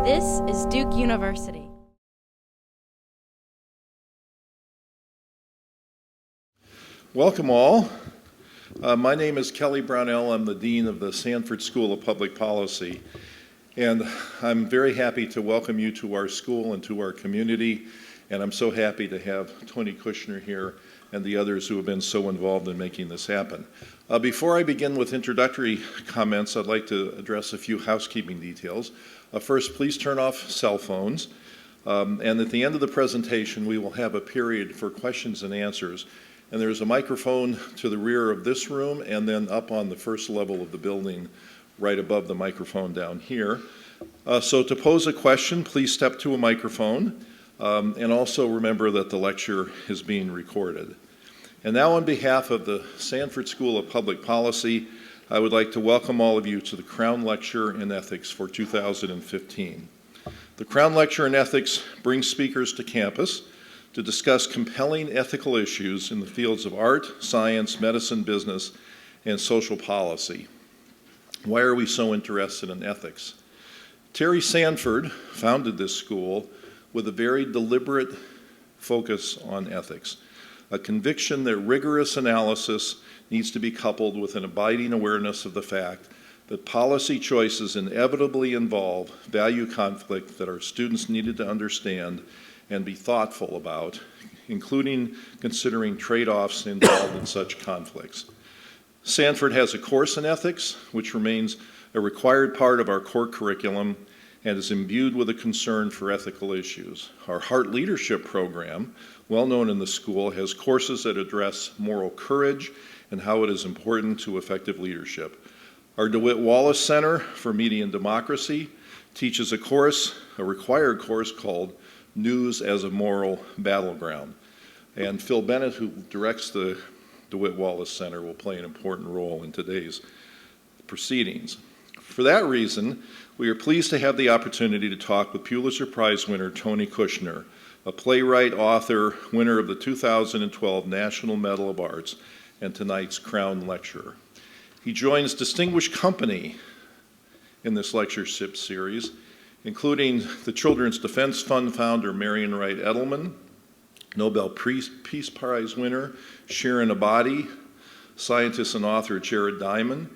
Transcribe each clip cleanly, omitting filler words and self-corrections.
This is Duke University. Welcome all. My name is Kelly Brownell. I'm the Dean of the Sanford School of Public Policy. And I'm very happy to welcome you to our school and to our community. And I'm so happy to have Tony Kushner here and the others who have been so involved in making this happen. Before I begin with introductory comments, I'd like to address a few housekeeping details. First, please turn off cell phones. And at the end of the presentation, we will have a period for questions and answers. And there's a microphone to the rear of this room and then up on the first level of the building right above the microphone down here. So to pose a question, please step to a microphone. And also remember that the lecture is being recorded. And now on behalf of the Sanford School of Public Policy, I would like to welcome all of you to the Crown Lecture in Ethics for 2015. The Crown Lecture in Ethics brings speakers to campus to discuss compelling ethical issues in the fields of art, science, medicine, business, and social policy. Why are we so interested in ethics? Terry Sanford founded this school with a very deliberate focus on ethics, a conviction that rigorous analysis needs to be coupled with an abiding awareness of the fact that policy choices inevitably involve value conflict that our students needed to understand and be thoughtful about, including considering trade-offs involved in such conflicts. Sanford has a course in ethics, which remains a required part of our core curriculum and is imbued with a concern for ethical issues. Our Heart Leadership program, well known in the school, has courses that address moral courage and how it is important to effective leadership. Our DeWitt Wallace Center for Media and Democracy teaches a required course called News as a Moral Battleground. And Phil Bennett, who directs the DeWitt Wallace Center, will play an important role in today's proceedings. For that reason, we are pleased to have the opportunity to talk with Pulitzer Prize winner Tony Kushner, a playwright, author, winner of the 2012 National Medal of Arts, and tonight's Crown Lecturer. He joins distinguished company in this lectureship series, including the Children's Defense Fund founder Marian Wright Edelman, Nobel Peace Prize winner Shirin Ebadi, scientist and author Jared Diamond,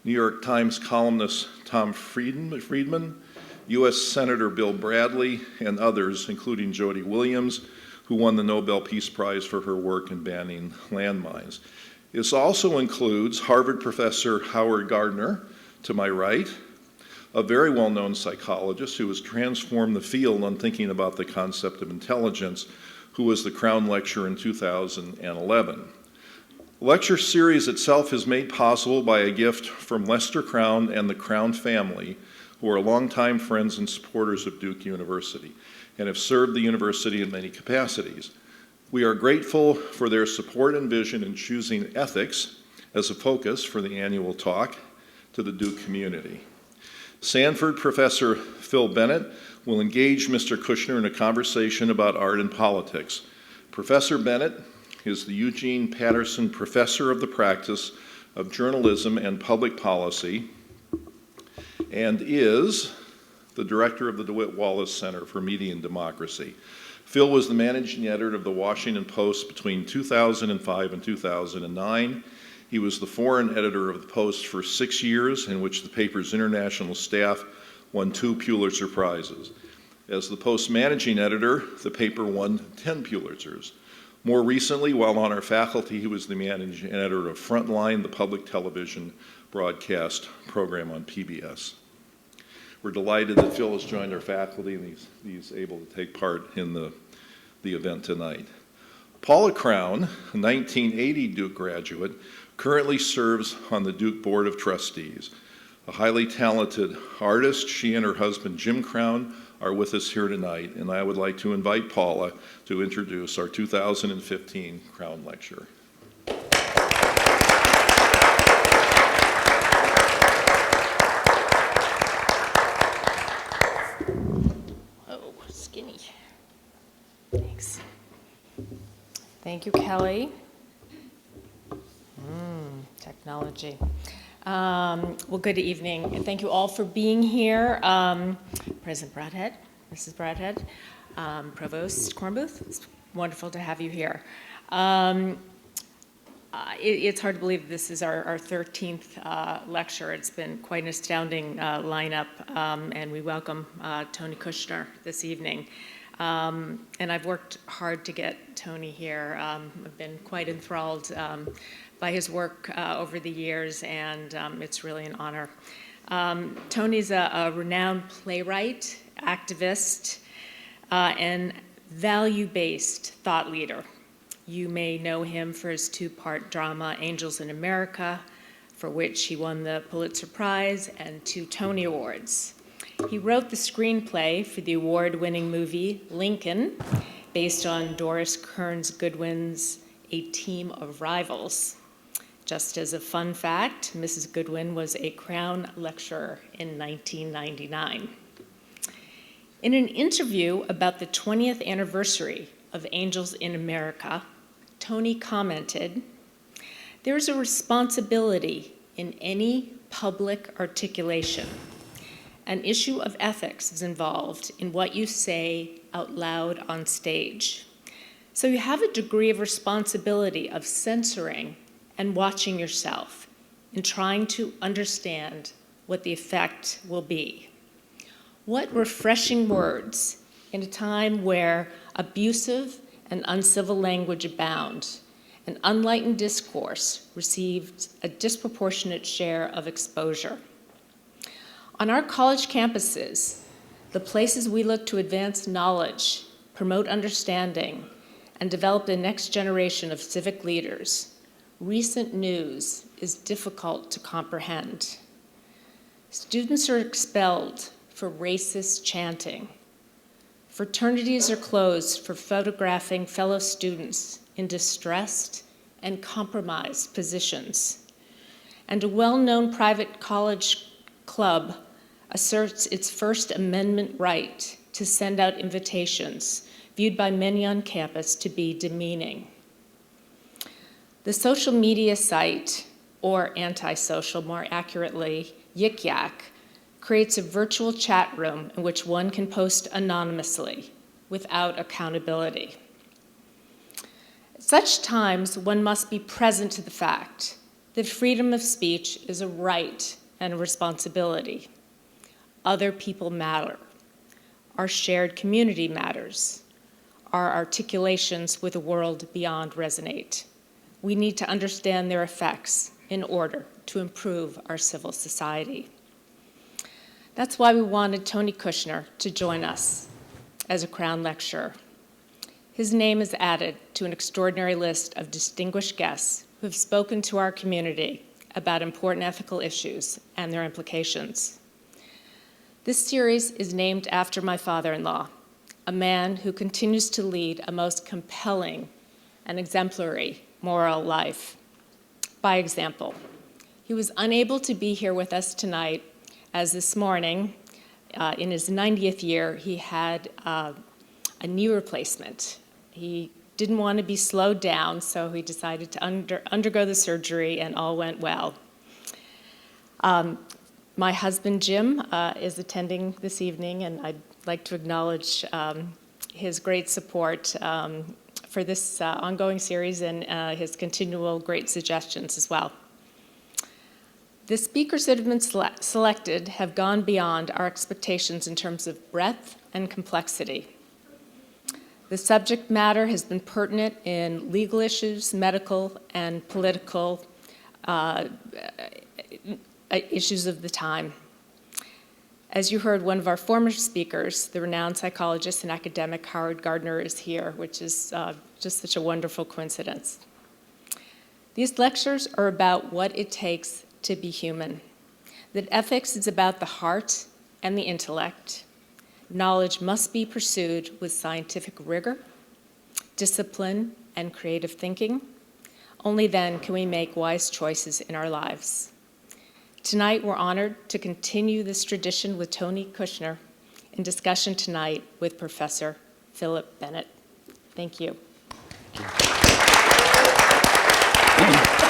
New York Times columnist Tom Friedman, U.S. Senator Bill Bradley, and others, including Jody Williams, who won the Nobel Peace Prize for her work in banning landmines. This also includes Harvard professor Howard Gardner, to my right, a very well-known psychologist who has transformed the field on thinking about the concept of intelligence, who was the Crown Lecturer in 2011. The lecture series itself is made possible by a gift from Lester Crown and the Crown family, who are longtime friends and supporters of Duke University and have served the university in many capacities. We are grateful for their support and vision in choosing ethics as a focus for the annual talk to the Duke community. Sanford Professor Phil Bennett will engage Mr. Kushner in a conversation about art and politics. Professor Bennett is the Eugene Patterson Professor of the Practice of Journalism and Public Policy and is the director of the DeWitt Wallace Center for Media and Democracy. Phil was the managing editor of the Washington Post between 2005 and 2009. He was the foreign editor of the Post for 6 years, in which the paper's international staff won 2 Pulitzer Prizes. As the Post managing editor, the paper won 10 Pulitzers. More recently, while on our faculty, he was the managing editor of Frontline, the public television broadcast program on PBS. We're delighted that Phil has joined our faculty and he's able to take part in the event tonight. Paula Crown, a 1980 Duke graduate, currently serves on the Duke Board of Trustees. A highly talented artist, she and her husband Jim Crown are with us here tonight, and I would like to invite Paula to introduce our 2015 Crown Lecturer. Oh, skinny. Thanks. Thank you, Kelly. Technology. Well, good evening, and thank you all for being here. President Bradhead, Mrs. Bradhead, Provost Kornbooth, it's wonderful to have you here. It's hard to believe this is our 13th lecture. It's been quite an astounding lineup, and we welcome Tony Kushner this evening. And I've worked hard to get Tony here. I've been quite enthralled by his work over the years, and it's really an honor. Tony's a renowned playwright, activist, and value-based thought leader. You may know him for his two-part drama, Angels in America, for which he won the Pulitzer Prize and 2 Tony Awards. He wrote the screenplay for the award-winning movie Lincoln, based on Doris Kearns Goodwin's A Team of Rivals. Just as a fun fact, Mrs. Goodwin was a Crown lecturer in 1999. In an interview about the 20th anniversary of Angels in America, Tony commented, "There's a responsibility in any public articulation. An issue of ethics is involved in what you say out loud on stage. So you have a degree of responsibility of censoring and watching yourself and trying to understand what the effect will be." What refreshing words in a time where abusive and uncivil language abound, and unenlightened discourse received a disproportionate share of exposure. On our college campuses, the places we look to advance knowledge, promote understanding, and develop the next generation of civic leaders, recent news is difficult to comprehend. Students are expelled for racist chanting. Fraternities are closed for photographing fellow students in distressed and compromised positions. And a well-known private college club asserts its First Amendment right to send out invitations, viewed by many on campus to be demeaning. The social media site, or antisocial, more accurately, Yik Yak, creates a virtual chat room in which one can post anonymously without accountability. At such times, one must be present to the fact that freedom of speech is a right and a responsibility. Other people matter. Our shared community matters. Our articulations with the world beyond resonate. We need to understand their effects in order to improve our civil society. That's why we wanted Tony Kushner to join us as a Crown lecturer. His name is added to an extraordinary list of distinguished guests who have spoken to our community about important ethical issues and their implications. This series is named after my father-in-law, a man who continues to lead a most compelling and exemplary moral life. By example, he was unable to be here with us tonight, as this morning, in his 90th year, he had a knee replacement. He didn't want to be slowed down, so he decided to undergo the surgery, and all went well. My husband, Jim, is attending this evening, and I'd like to acknowledge his great support for this ongoing series and his continual great suggestions as well. The speakers that have been selected have gone beyond our expectations in terms of breadth and complexity. The subject matter has been pertinent in legal issues, medical, and political issues of the time. As you heard, one of our former speakers, the renowned psychologist and academic Howard Gardner, is here, which is just such a wonderful coincidence. These lectures are about what it takes to be human, that ethics is about the heart and the intellect. Knowledge must be pursued with scientific rigor, discipline, and creative thinking. Only then can we make wise choices in our lives. Tonight, we're honored to continue this tradition with Tony Kushner in discussion tonight with Professor Philip Bennett. Thank you. Thank you.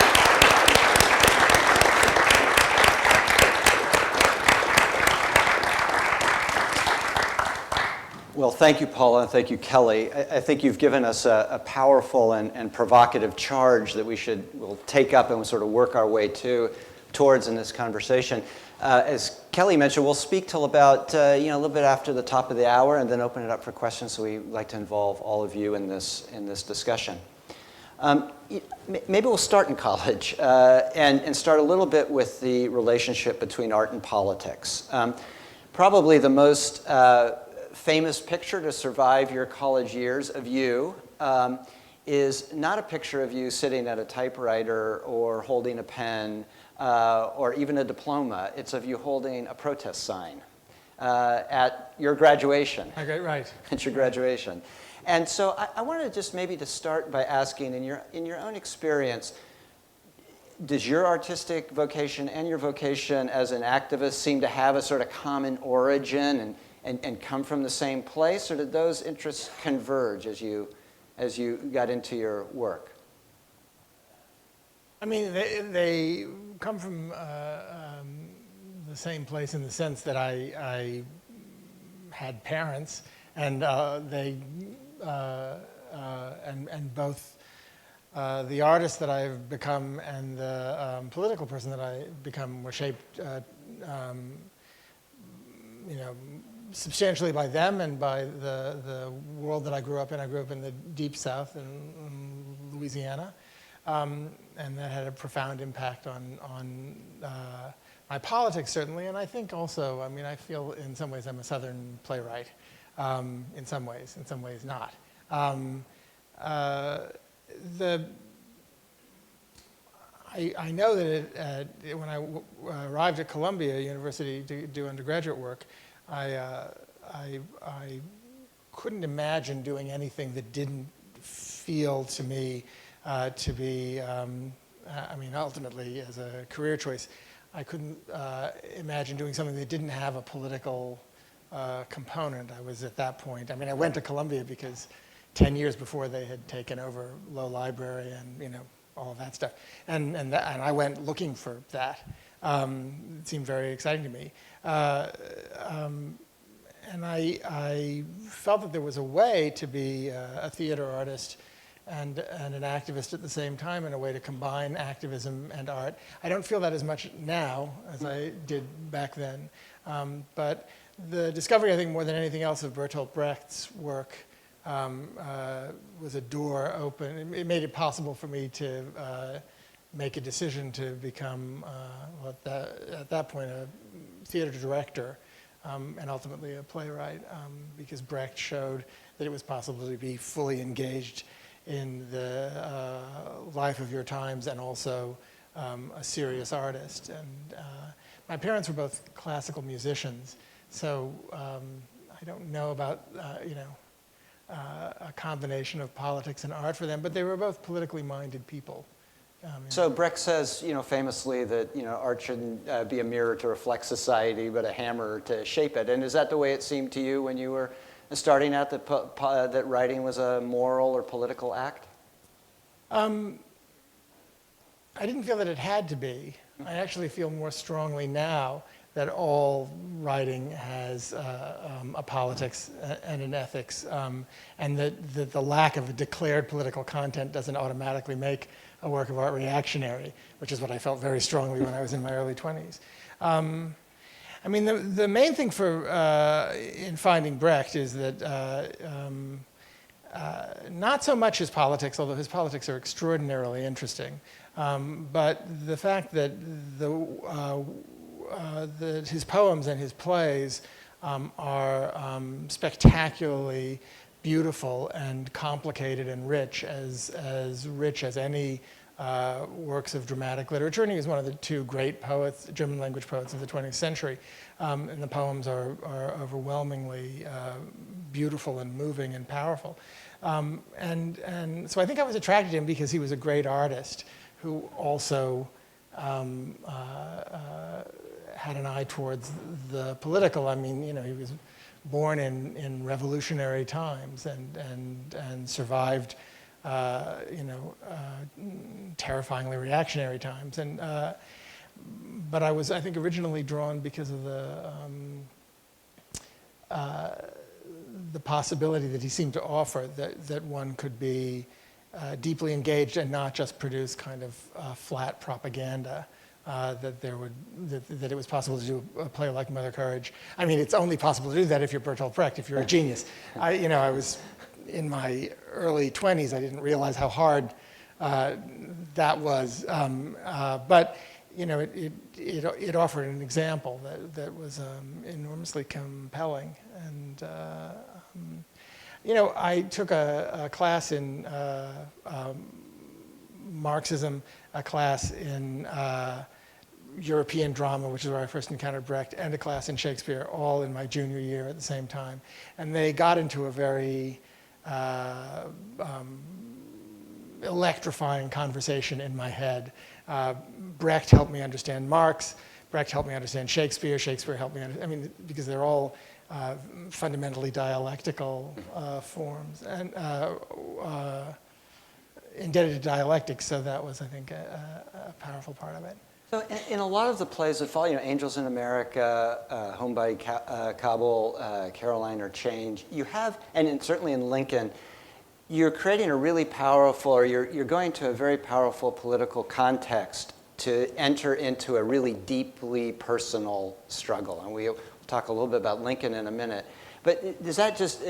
Well, thank you, Paula, and thank you, Kelly. I think you've given us a powerful and provocative charge that we'll take up and we'll sort of work our way towards in this conversation. As Kelly mentioned, we'll speak till about a little bit after the top of the hour, and then open it up for questions. So we'd like to involve all of you in this discussion. Maybe we'll start in college and start a little bit with the relationship between art and politics. Probably the most famous picture to survive your college years of you is not a picture of you sitting at a typewriter or holding a pen or even a diploma. It's of you holding a protest sign at your graduation. Okay, right. At your graduation. And so I wanted just maybe to start by asking, in your own experience, does your artistic vocation and your vocation as an activist seem to have a sort of common origin and come from the same place, or did those interests converge as you got into your work? I mean, they come from the same place in the sense that I had parents, and and both the artist that I've become and the political person that I've become were shaped, substantially by them and by the world that I grew up in. I grew up in the Deep South in Louisiana, and that had a profound impact on my politics, certainly, and I think also, I mean, I feel in some ways I'm a Southern playwright, in some ways not. I know that when I arrived at Columbia University to do undergraduate work, I couldn't imagine doing anything that didn't feel to me to be, ultimately as a career choice, I couldn't imagine doing something that didn't have a political component. I was at that point, I went to Columbia because 10 years before they had taken over Low Library and all of that stuff, and I went looking for that. It seemed very exciting to me, and I felt that there was a way to be a theater artist and an activist at the same time, in a way to combine activism and art. I don't feel that as much now as I did back then, but the discovery, I think, more than anything else, of Bertolt Brecht's work was a door open. It made it possible for me to make a decision to become, at that point, a theater director and ultimately a playwright, because Brecht showed that it was possible to be fully engaged in the life of your times and also a serious artist. And my parents were both classical musicians, so I don't know about a combination of politics and art for them, but they were both politically minded people. So Brecht says, famously that art shouldn't be a mirror to reflect society, but a hammer to shape it. And is that the way it seemed to you when you were starting out, that writing was a moral or political act? I didn't feel that it had to be. I actually feel more strongly now that all writing has a politics and an ethics, and that the lack of a declared political content doesn't automatically make a work of art reactionary, which is what I felt very strongly when I was in my early 20s. The main thing in finding Brecht is that not so much his politics, although his politics are extraordinarily interesting, but the fact that his poems and his plays are spectacularly beautiful and complicated and rich as any works of dramatic literature. And he was one of the two great poets, German language poets of the 20th century. And the poems are overwhelmingly beautiful and moving and powerful. And so I think I was attracted to him because he was a great artist who also had an eye towards the political. He was born in revolutionary times and survived, terrifyingly reactionary times. But I was, I think, originally drawn because of the possibility that he seemed to offer, that one could be deeply engaged and not just produce kind of flat propaganda. That it was possible to do a play like Mother Courage. I mean, it's only possible to do that if you're Bertolt Brecht, if you're a genius. I was in my early 20s. I didn't realize how hard that was. But it offered an example that was enormously compelling. And I took a class in Marxism, a class in European drama, which is where I first encountered Brecht, and a class in Shakespeare, all in my junior year at the same time. And they got into a very electrifying conversation in my head. Brecht helped me understand Marx. Brecht helped me understand Shakespeare. Shakespeare helped me understand, because they're all fundamentally dialectical forms and indebted to dialectics. So that was, I think, a powerful part of it. So in a lot of the plays that follow, Angels in America, Homebody Kabul, Caroline or Change, you have, and certainly in Lincoln, you're creating a really powerful, or you're going to a very powerful political context to enter into a really deeply personal struggle. And we'll talk a little bit about Lincoln in a minute. But does that just,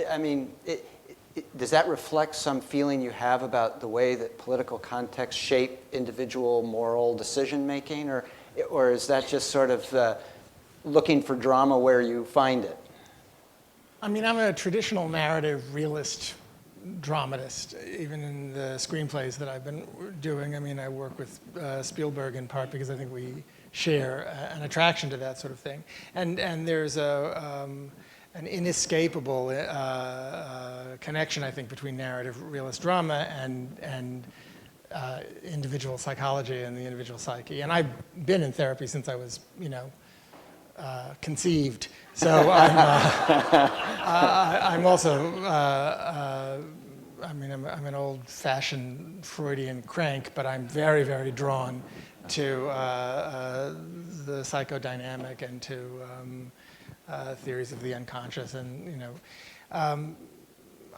does that reflect some feeling you have about the way that political contexts shape individual moral decision-making? Or is that just sort of looking for drama where you find it? I'm a traditional narrative realist dramatist, even in the screenplays that I've been doing. I work with Spielberg in part because I think we share an attraction to that sort of thing. And there's an inescapable connection, I think, between narrative realist drama and individual psychology and the individual psyche. And I've been in therapy since I was, conceived. So I'm also, I'm an old-fashioned Freudian crank, but I'm very, very drawn to the psychodynamic and to theories of the unconscious. And,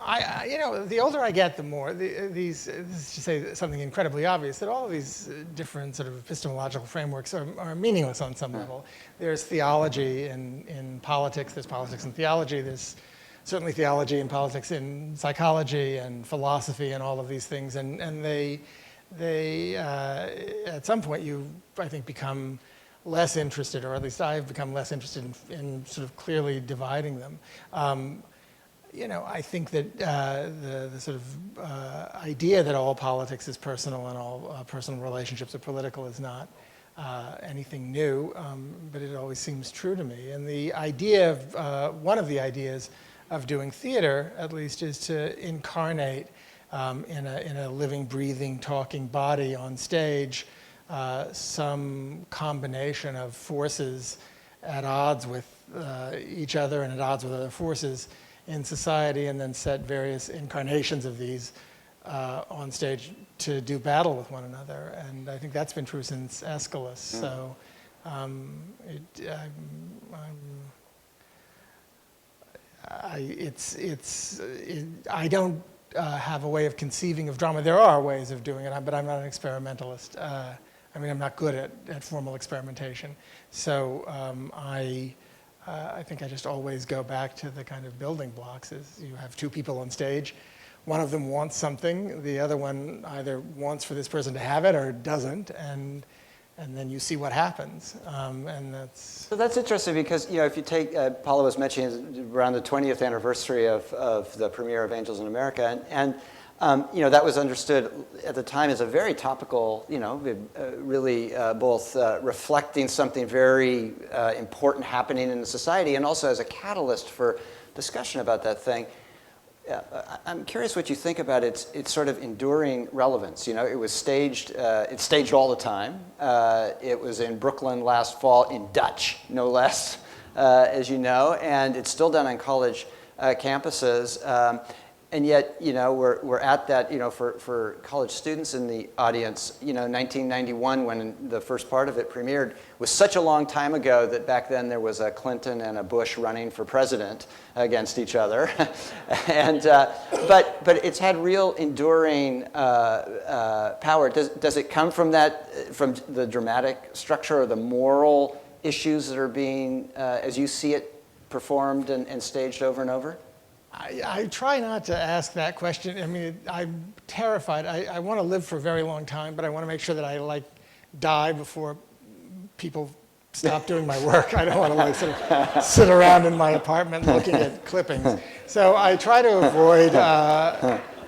the older I get, the more this is to say something incredibly obvious, that all of these different sort of epistemological frameworks are meaningless on some level. There's theology in politics, there's politics in theology, there's certainly theology and politics in psychology and philosophy and all of these things, and they at some point I think become less interested, or at least I've become less interested in sort of clearly dividing them. I think that the sort of idea that all politics is personal and all personal relationships are political is not anything new, but it always seems true to me. And the idea of, one of the ideas of doing theater, at least, is to incarnate in a living, breathing, talking body on stage some combination of forces at odds with each other and at odds with other forces in society, and then set various incarnations of these on stage to do battle with one another. And I think that's been true since Aeschylus. So I don't have a way of conceiving of drama. There are ways of doing it, but I'm not an experimentalist. I'm not good at formal experimentation. So I think I just always go back to the kind of building blocks. Is you have two people on stage. One of them wants something. The other one either wants for this person to have it or doesn't, and then you see what happens. And that's... So that's interesting because, if you take, Paula was mentioning around the 20th anniversary of the premiere of Angels in America, and that was understood at the time as a very topical, really both reflecting something very important happening in the society and also as a catalyst for discussion about that thing. I'm curious what you think about its sort of enduring relevance. It was staged, it's staged all the time. It was in Brooklyn last fall in Dutch, no less, as you know, and it's still done on college campuses. And yet, we're at that, for college students in the audience, 1991, when the first part of it premiered, was such a long time ago that back then there was a Clinton and a Bush running for president against each other. And, but it's had real enduring power. Does it come from from the dramatic structure or the moral issues that are being, as you see it, performed and staged over and over? I try not to ask that question. I mean, I'm terrified. I want to live for a very long time, but I want to make sure that I die before people stop doing my work. I don't want to sort of sit around in my apartment looking at clippings. So I try to avoid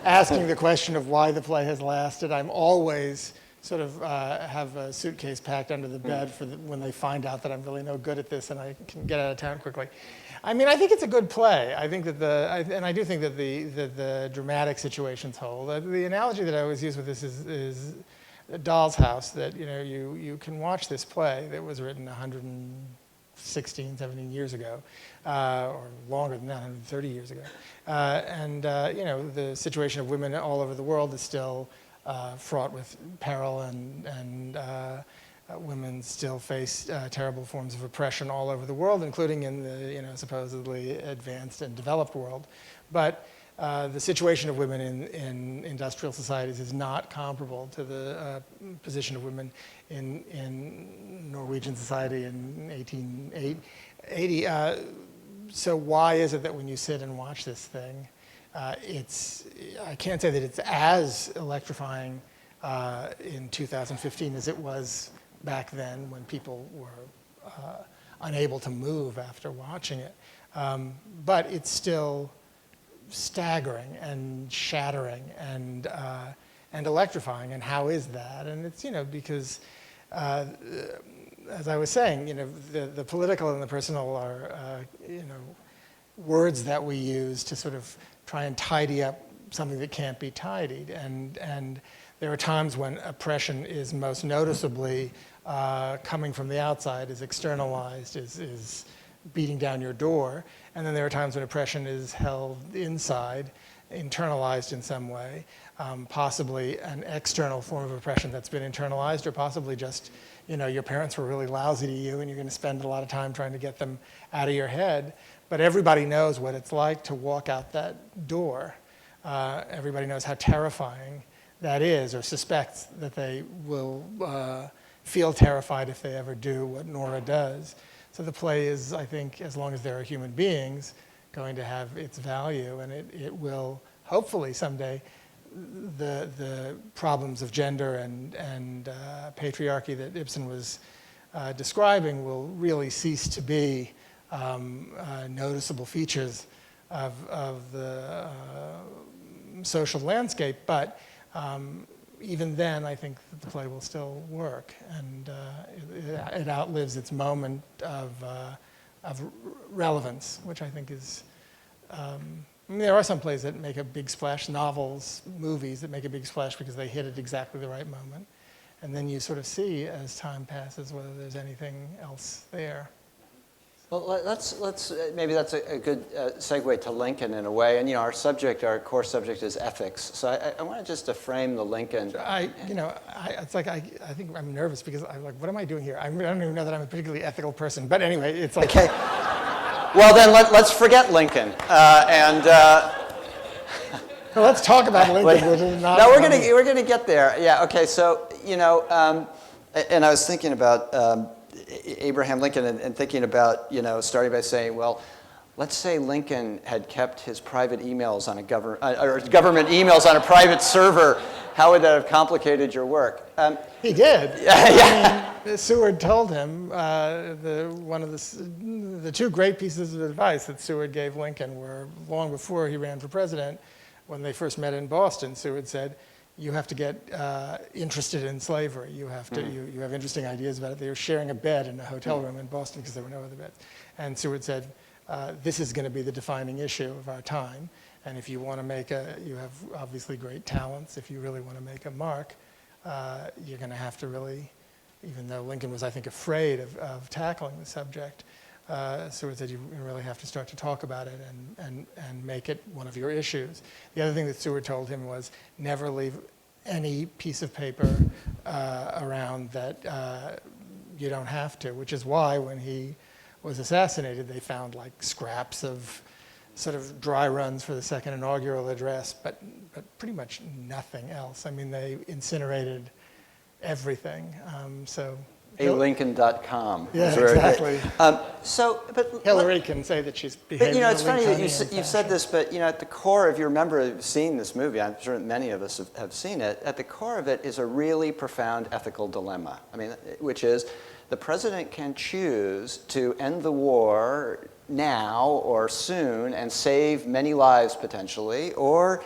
asking the question of why the play has lasted. I'm always sort of have a suitcase packed under the bed for when they find out that I'm really no good at this and I can get out of town quickly. I mean, I think it's a good play. I think that and I do think that the dramatic situations hold. The analogy that I always use with this is a Doll's House. That you can watch this play that was written 116, 17 years ago, or longer than that, 130 years ago, and the situation of women all over the world is still fraught with peril, and women still face terrible forms of oppression all over the world, including in the supposedly advanced and developed world. But the situation of women in industrial societies is not comparable to the position of women in Norwegian society in 1880. So why is it that when you sit and watch this thing, I can't say that it's as electrifying in 2015 as it was back then when people were unable to move after watching it. But it's still staggering and shattering and electrifying. And how is that? And it's, because as I was saying, the political and the personal are, words that we use to sort of try and tidy up something that can't be tidied. And there are times when oppression is most noticeably coming from the outside, is externalized, is beating down your door. And then there are times when oppression is held inside, internalized in some way, possibly an external form of oppression that's been internalized, or possibly just, your parents were really lousy to you and you're going to spend a lot of time trying to get them out of your head. But everybody knows what it's like to walk out that door. Everybody knows how terrifying that is, or suspects that they will feel terrified if they ever do what Nora does. So the play is, I think, as long as there are human beings, going to have its value, and it will hopefully someday the problems of gender and patriarchy that Ibsen was describing will really cease to be noticeable features of the social landscape. But even then, I think that the play will still work, and it outlives its moment of relevance, which I think is. There are some plays that make a big splash, novels, movies that make a big splash because they hit at exactly the right moment, and then you sort of see as time passes whether there's anything else there. Well, maybe that's a good segue to Lincoln in a way. And our core subject is ethics. So I want to just to frame the Lincoln. It's like I think I'm nervous because I'm like, what am I doing here? I don't even know that I'm a particularly ethical person. But anyway, it's like. Okay. Well, then let's forget Lincoln Well, let's talk about Lincoln. No, we're gonna get there. Yeah. Okay. So and I was thinking about. Abraham Lincoln and thinking about, starting by saying, well, let's say Lincoln had kept his private emails on or government emails on a private server. How would that have complicated your work? He did. Yeah. I mean, Seward told him one of the two great pieces of advice that Seward gave Lincoln were long before he ran for president. When they first met in Boston, Seward said, you have to get interested in slavery. You have to. You have interesting ideas about it. They were sharing a bed in a hotel room in Boston because there were no other beds. And Seward said, this is going to be the defining issue of our time. And if you want to you have obviously great talents. If you really want to make a mark, you're going to have to really, even though Lincoln was, I think, afraid of tackling the subject, Seward said, you really have to start to talk about it and make it one of your issues. The other thing that Seward told him was never leave any piece of paper around that you don't have to, which is why when he was assassinated, they found like scraps of sort of dry runs for the second inaugural address, but pretty much nothing else. I mean, they incinerated everything. alincoln.com. Yeah, exactly. But Hillary can say that she's behaving. But it's funny that Lincolnian you've said this, but at the core of, you remember seeing this movie, I'm sure many of us have seen it, at the core of it is a really profound ethical dilemma. I mean, which is the president can choose to end the war now or soon and save many lives potentially, or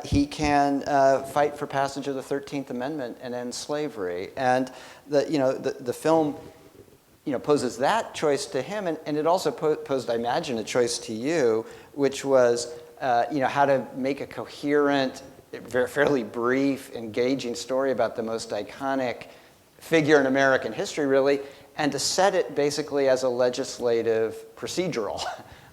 he can fight for passage of the 13th Amendment and end slavery. And the film poses that choice to him, and it also posed, I imagine, a choice to you, which was how to make a coherent, fairly brief, engaging story about the most iconic figure in American history, really, and to set it basically as a legislative procedural,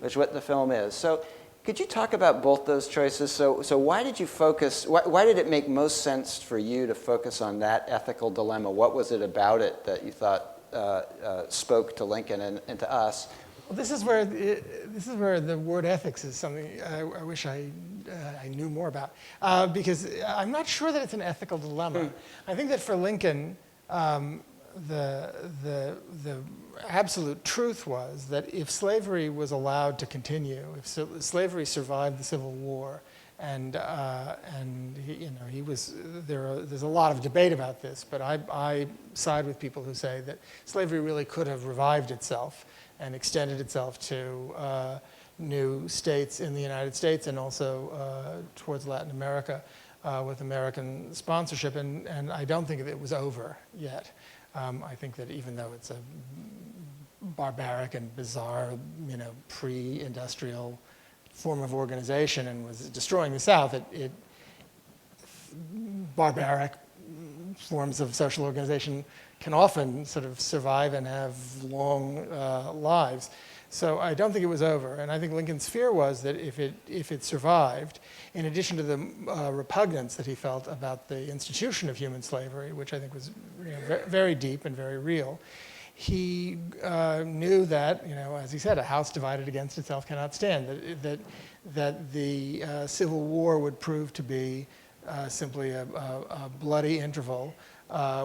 which is what the film is. So could you talk about both those choices? So why did you focus, why did it make most sense for you to focus on that ethical dilemma? What was it about it that you thought spoke to Lincoln and to us? Well, this is where the word ethics is something I wish I knew more about, because I'm not sure that it's an ethical dilemma. I think that for Lincoln, the absolute truth was that if slavery was allowed to continue, if slavery survived the Civil War, and he was there's a lot of debate about this, but I side with people who say that slavery really could have revived itself and extended itself to new states in the United States and also towards Latin America with American sponsorship, and I don't think that it was over yet. I think that even though it's a barbaric and bizarre, pre-industrial form of organization and was destroying the South, barbaric forms of social organization can often sort of survive and have long lives. So I don't think it was over, and I think Lincoln's fear was that if it survived, in addition to the repugnance that he felt about the institution of human slavery, which I think was very deep and very real, he knew that, as he said, a house divided against itself cannot stand, that the Civil War would prove to be simply a bloody interval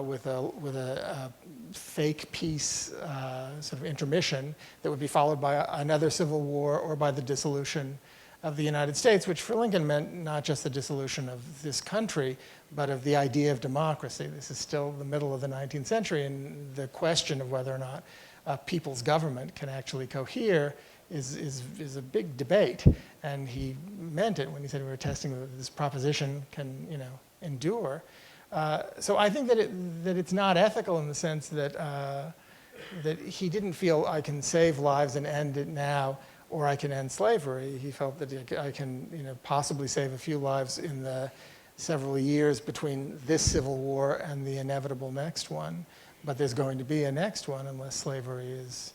with a fake peace sort of intermission that would be followed by another civil war or by the dissolution of the United States, which for Lincoln meant not just the dissolution of this country, but of the idea of democracy. This is still the middle of the 19th century, and the question of whether or not a people's government can actually cohere is a big debate. And he meant it when he said we were testing whether this proposition can endure. So I think that it's not ethical in the sense that he didn't feel I can save lives and end it now, or I can end slavery. He felt that I can possibly save a few lives in the several years between this Civil War and the inevitable next one, but there's going to be a next one unless slavery is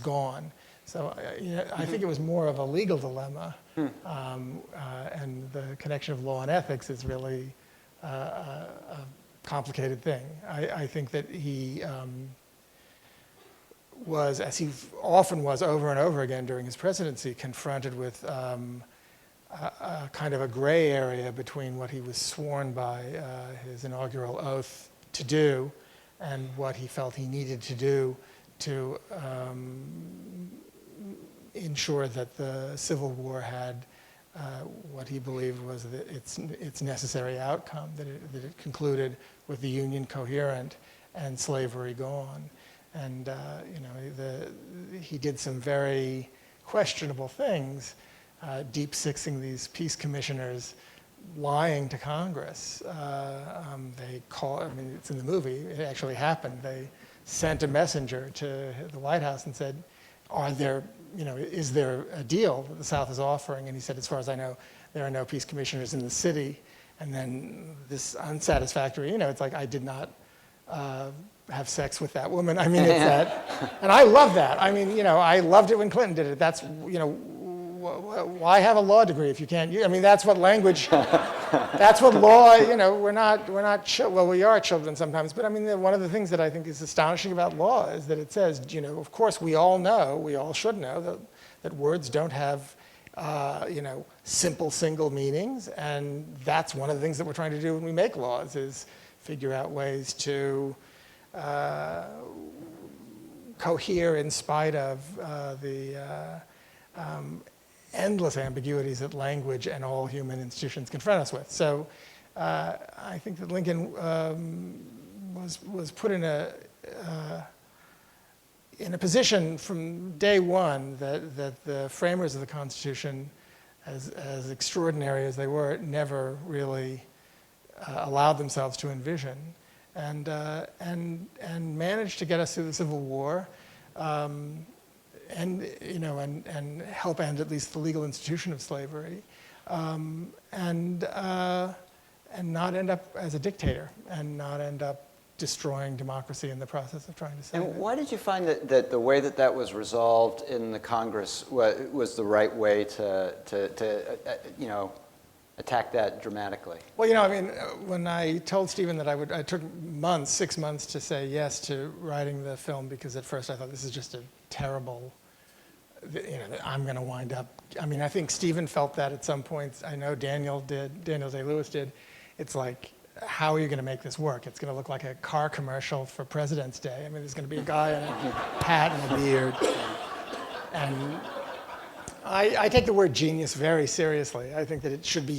gone. So I think it was more of a legal dilemma, and the connection of law and ethics is really a complicated thing. I think that he was, as he often was over and over again during his presidency, confronted with a kind of a gray area between what he was sworn by his inaugural oath to do and what he felt he needed to do to ensure that the Civil War had what he believed was its necessary outcome, that it concluded with the Union coherent and slavery gone. And he did some very questionable things, deep sixing these peace commissioners, lying to Congress. It's in the movie, it actually happened. They sent a messenger to the White House and said, is there a deal that the South is offering? And he said, as far as I know, there are no peace commissioners in the city. And then this unsatisfactory, it's like I did not have sex with that woman. I mean, it's that, and I love that. I mean, I loved it when Clinton did it. That's, why have a law degree if you can't use? I mean, that's what language, that's what law. We're not well, we are children sometimes, but I mean, one of the things that I think is astonishing about law is that it says, of course, we all should know that words don't have, simple single meanings, and that's one of the things that we're trying to do when we make laws is figure out ways to cohere in spite of the endless ambiguities that language and all human institutions confront us with. So I think that Lincoln was put in a position from day one that the framers of the Constitution, as extraordinary as they were, never really allowed themselves to envision, and managed to get us through the Civil War, and help end at least the legal institution of slavery, and not end up as a dictator, and not end up destroying democracy in the process of trying to save it. And why did you find that the way that was resolved in the Congress was the right way to attack that dramatically? Well, I mean, when I told Steven that I took 6 months to say yes to writing the film, because at first I thought this is just a terrible, I'm going to wind up. I mean, I think Steven felt that at some points. I know Daniel Day-Lewis did. It's like, how are you going to make this work? It's going to look like a car commercial for President's Day. I mean, there's going to be a guy in a hat and a beard. And I take the word genius very seriously. I think that it should be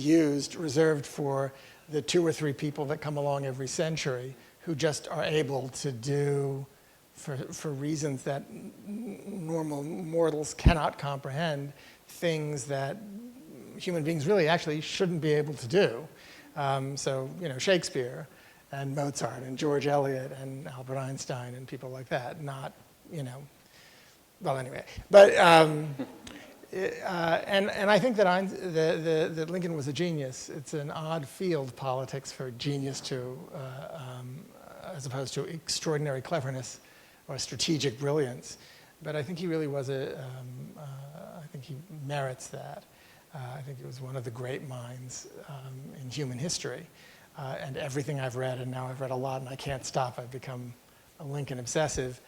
reserved for the 2 or 3 people that come along every century who just are able to do, for reasons that normal mortals cannot comprehend, things that human beings really actually shouldn't be able to do. So, Shakespeare and Mozart and George Eliot and Albert Einstein and people like that, not, well, anyway. But, and I think that Lincoln was a genius. It's an odd field, politics, for genius to, as opposed to extraordinary cleverness or strategic brilliance. But I think he really was I think he merits that. I think he was one of the great minds in human history. And everything I've read, and now I've read a lot and I can't stop, I've become a Lincoln obsessive,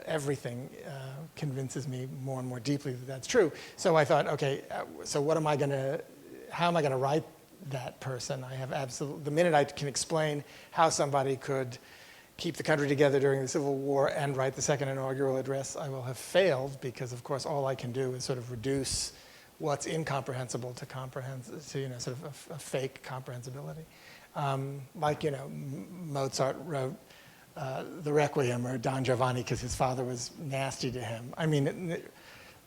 everything convinces me more and more deeply that that's true. So I thought, okay, so how am I going to write that person? I have the minute I can explain how somebody could keep the country together during the Civil War and write the second inaugural address, I will have failed, because of course all I can do is sort of reduce what's incomprehensible to sort of a fake comprehensibility. Like, Mozart wrote the Requiem or Don Giovanni because his father was nasty to him. I mean,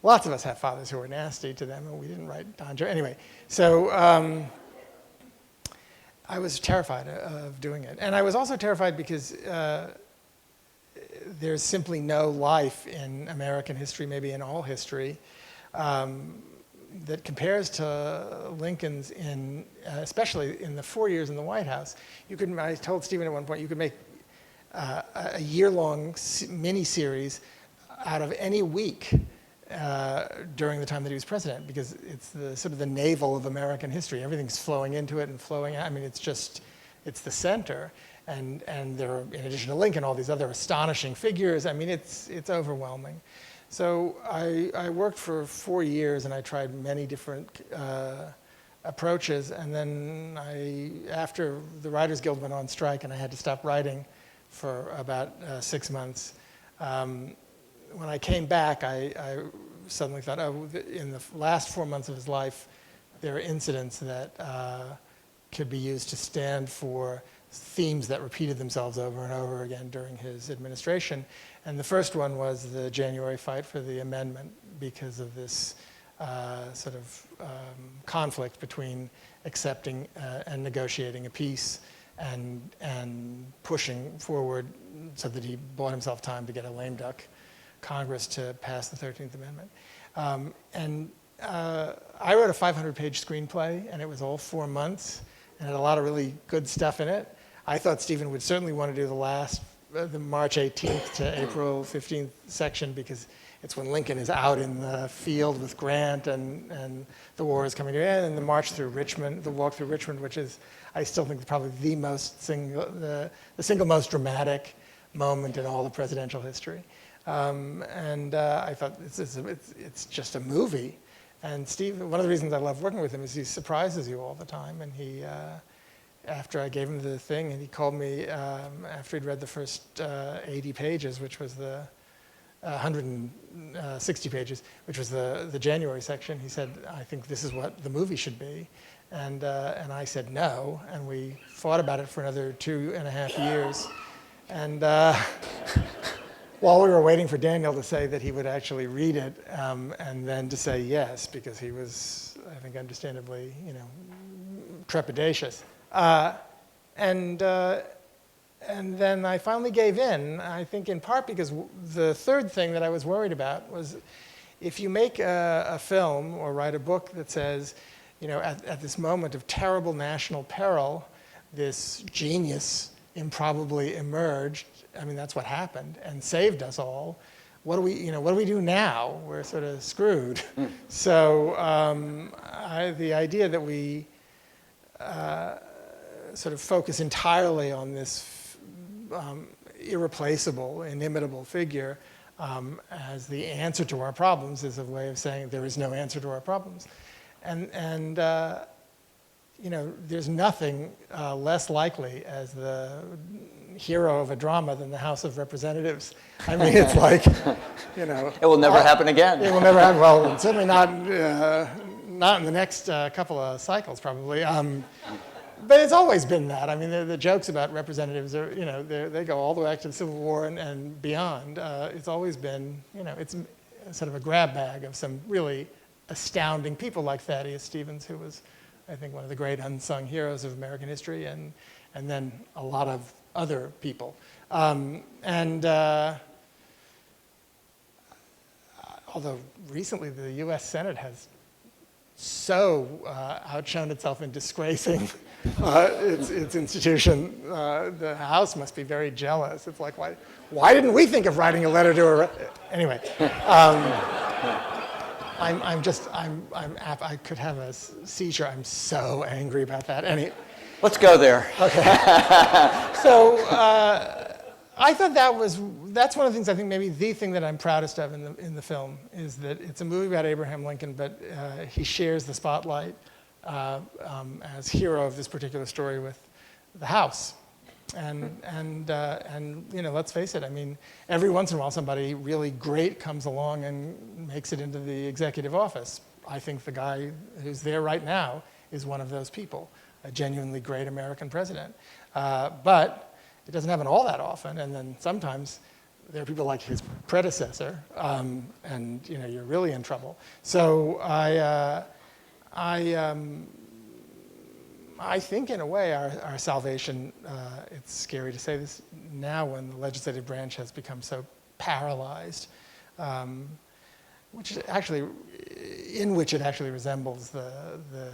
lots of us have fathers who were nasty to them, and we didn't write Don Giovanni. Anyway, so I was terrified of doing it. And I was also terrified because there's simply no life in American history, maybe in all history, that compares to Lincoln's especially in the 4 years in the White House. I told Steven at one point, you could make a year-long mini-series out of any week during the time that he was president, because it's sort of the navel of American history. Everything's flowing into it and flowing out. I mean, it's the center. And there are, in addition to Lincoln, all these other astonishing figures. I mean, it's overwhelming. So I worked for 4 years, and I tried many different approaches. And then after the Writers Guild went on strike and I had to stop writing for about 6 months, when I came back, I suddenly thought, in the last 4 months of his life, there are incidents that could be used to stand for themes that repeated themselves over and over again during his administration. And the first one was the January fight for the amendment, because of this sort of conflict between accepting and negotiating a peace and pushing forward so that he bought himself time to get a lame duck Congress to pass the 13th Amendment. I wrote a 500-page screenplay, and it was all 4 months, and had a lot of really good stuff in it. I thought Steven would certainly want to do the last the March 18th to April 15th section because it's when Lincoln is out in the field with Grant and the war is coming to an end, and the march through Richmond, the walk through Richmond, which is, I still think, probably the single most dramatic moment in all of presidential history. I thought it's just a movie. And Steve, one of the reasons I love working with him is he surprises you all the time. And he, after I gave him the thing, and he called me after he'd read the first 80 pages, which was the 160 pages, which was the January section. He said, "I think this is what the movie should be." And I said no, and we fought about it for another 2.5 years. And while we were waiting for Daniel to say that he would actually read it, and then to say yes, because he was, I think, understandably, trepidatious. And then I finally gave in, I think in part because the third thing that I was worried about was if you make a film or write a book that says, at this moment of terrible national peril, this genius improbably emerged. I mean, that's what happened and saved us all. What do we do now? We're sort of screwed. So the idea that we sort of focus entirely on this irreplaceable, inimitable figure as the answer to our problems is a way of saying there is no answer to our problems. And there's nothing less likely as the hero of a drama than the House of Representatives. I mean, it's like, It will never happen again. It will never happen. Well, certainly not in the next couple of cycles, probably. But it's always been that. I mean, the jokes about representatives are, they go all the way back to the Civil War and beyond. It's always been, it's sort of a grab bag of some really astounding people like Thaddeus Stevens, who was, I think, one of the great unsung heroes of American history, and then a lot of other people. Although recently the U.S. Senate has so outshone itself in disgracing its institution. The House must be very jealous. It's like, why didn't we think of writing a letter to her? Anyway, I could have a seizure. I'm so angry about that. Let's go there. Okay. So I thought that's one of the things, I think maybe the thing that I'm proudest of in the film is that it's a movie about Abraham Lincoln, but he shares the spotlight as hero of this particular story with the House. And let's face it, I mean, every once in a while somebody really great comes along and makes it into the executive office. I think the guy who's there right now is one of those people, a genuinely great American president. But it doesn't happen all that often, and then sometimes there are people like his predecessor, and you're really in trouble. So I think in a way our salvation, it's scary to say this now when the legislative branch has become so paralyzed, which it actually resembles the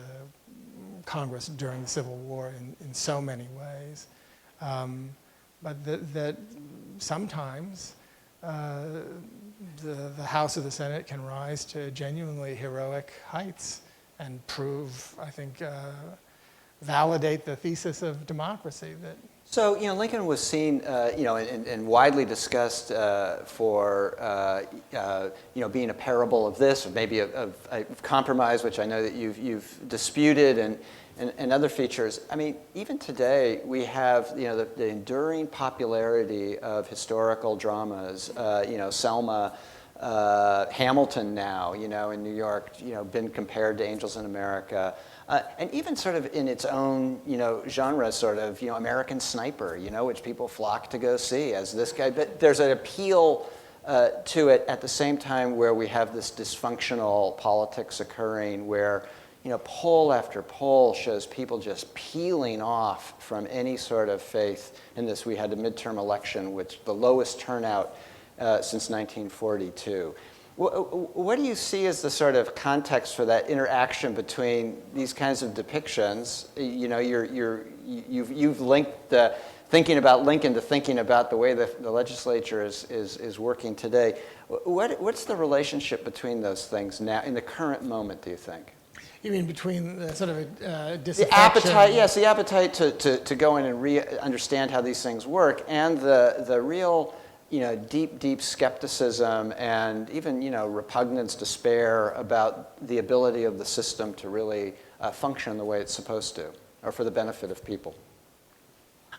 Congress during the Civil War in so many ways. But that sometimes the House or the Senate can rise to genuinely heroic heights and prove, I think, validate the thesis of democracy. So, Lincoln was seen, and widely discussed for, being a parable of this, or maybe of compromise, which I know that you've disputed, and other features. I mean, even today we have, the enduring popularity of historical dramas. Selma, Hamilton now, in New York, been compared to Angels in America. And even sort of in its own, genre, sort of, American Sniper, which people flock to go see as this guy. But there's an appeal to it at the same time where we have this dysfunctional politics occurring where, poll after poll shows people just peeling off from any sort of faith in this. We had a midterm election, which the lowest turnout since 1942. What do you see as the sort of context for that interaction between these kinds of depictions? You've linked the thinking about Lincoln to thinking about the way the legislature is working today. What's the relationship between those things now, in the current moment, do you think? You mean between the sort of The appetite, yes, the appetite to go in and understand how these things work, and the real, deep skepticism and even, repugnance, despair about the ability of the system to really function the way it's supposed to, or for the benefit of people.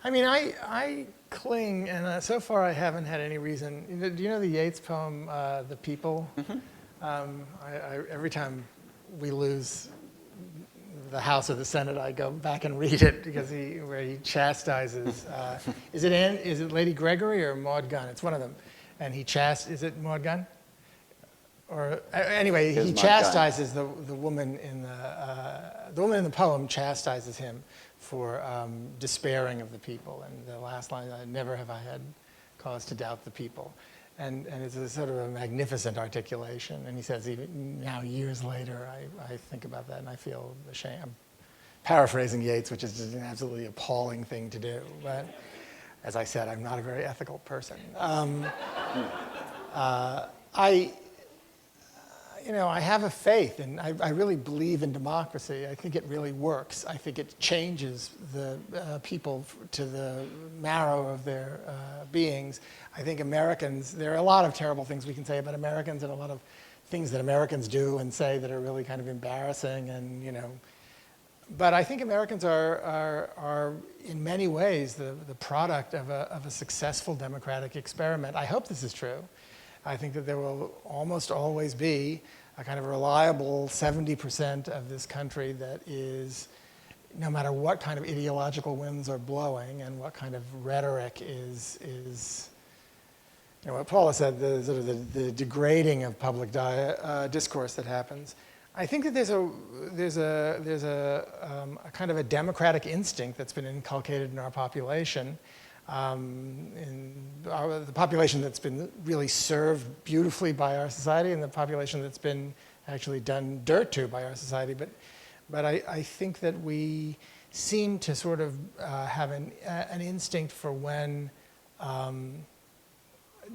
I mean, I cling, and so far I haven't had any reason. Do you know the Yeats poem, "The People"? Mm-hmm. Every time we lose the House or the Senate, I go back and read it because where he chastises. Is it Lady Gregory or Maud Gunn? It's one of them, and is it Maud Gunn? Or anyway, he chastises the woman in the poem chastises him for despairing of the people, and the last line, "Never have I had cause to doubt the people." And it's a sort of a magnificent articulation. And he says, even now, years later, I think about that and I feel ashamed. I'm paraphrasing Yeats, which is just an absolutely appalling thing to do. But as I said, I'm not a very ethical person. I have a faith, and I really believe in democracy. I think it really works. I think it changes the people to the marrow of their beings. I think Americans, there are a lot of terrible things we can say about Americans, and a lot of things that Americans do and say that are really kind of embarrassing, and but I think Americans are in many ways the product of a successful democratic experiment. I hope this is true. I think that there will almost always be a kind of reliable 70% of this country that is, no matter what kind of ideological winds are blowing and what kind of rhetoric is what Paula said, the sort of the degrading of public discourse that happens. I think that there's a kind of a democratic instinct that's been inculcated in our population. The population that's been really served beautifully by our society, and the population that's been actually done dirt to by our society. But I think that we seem to sort of have an instinct for when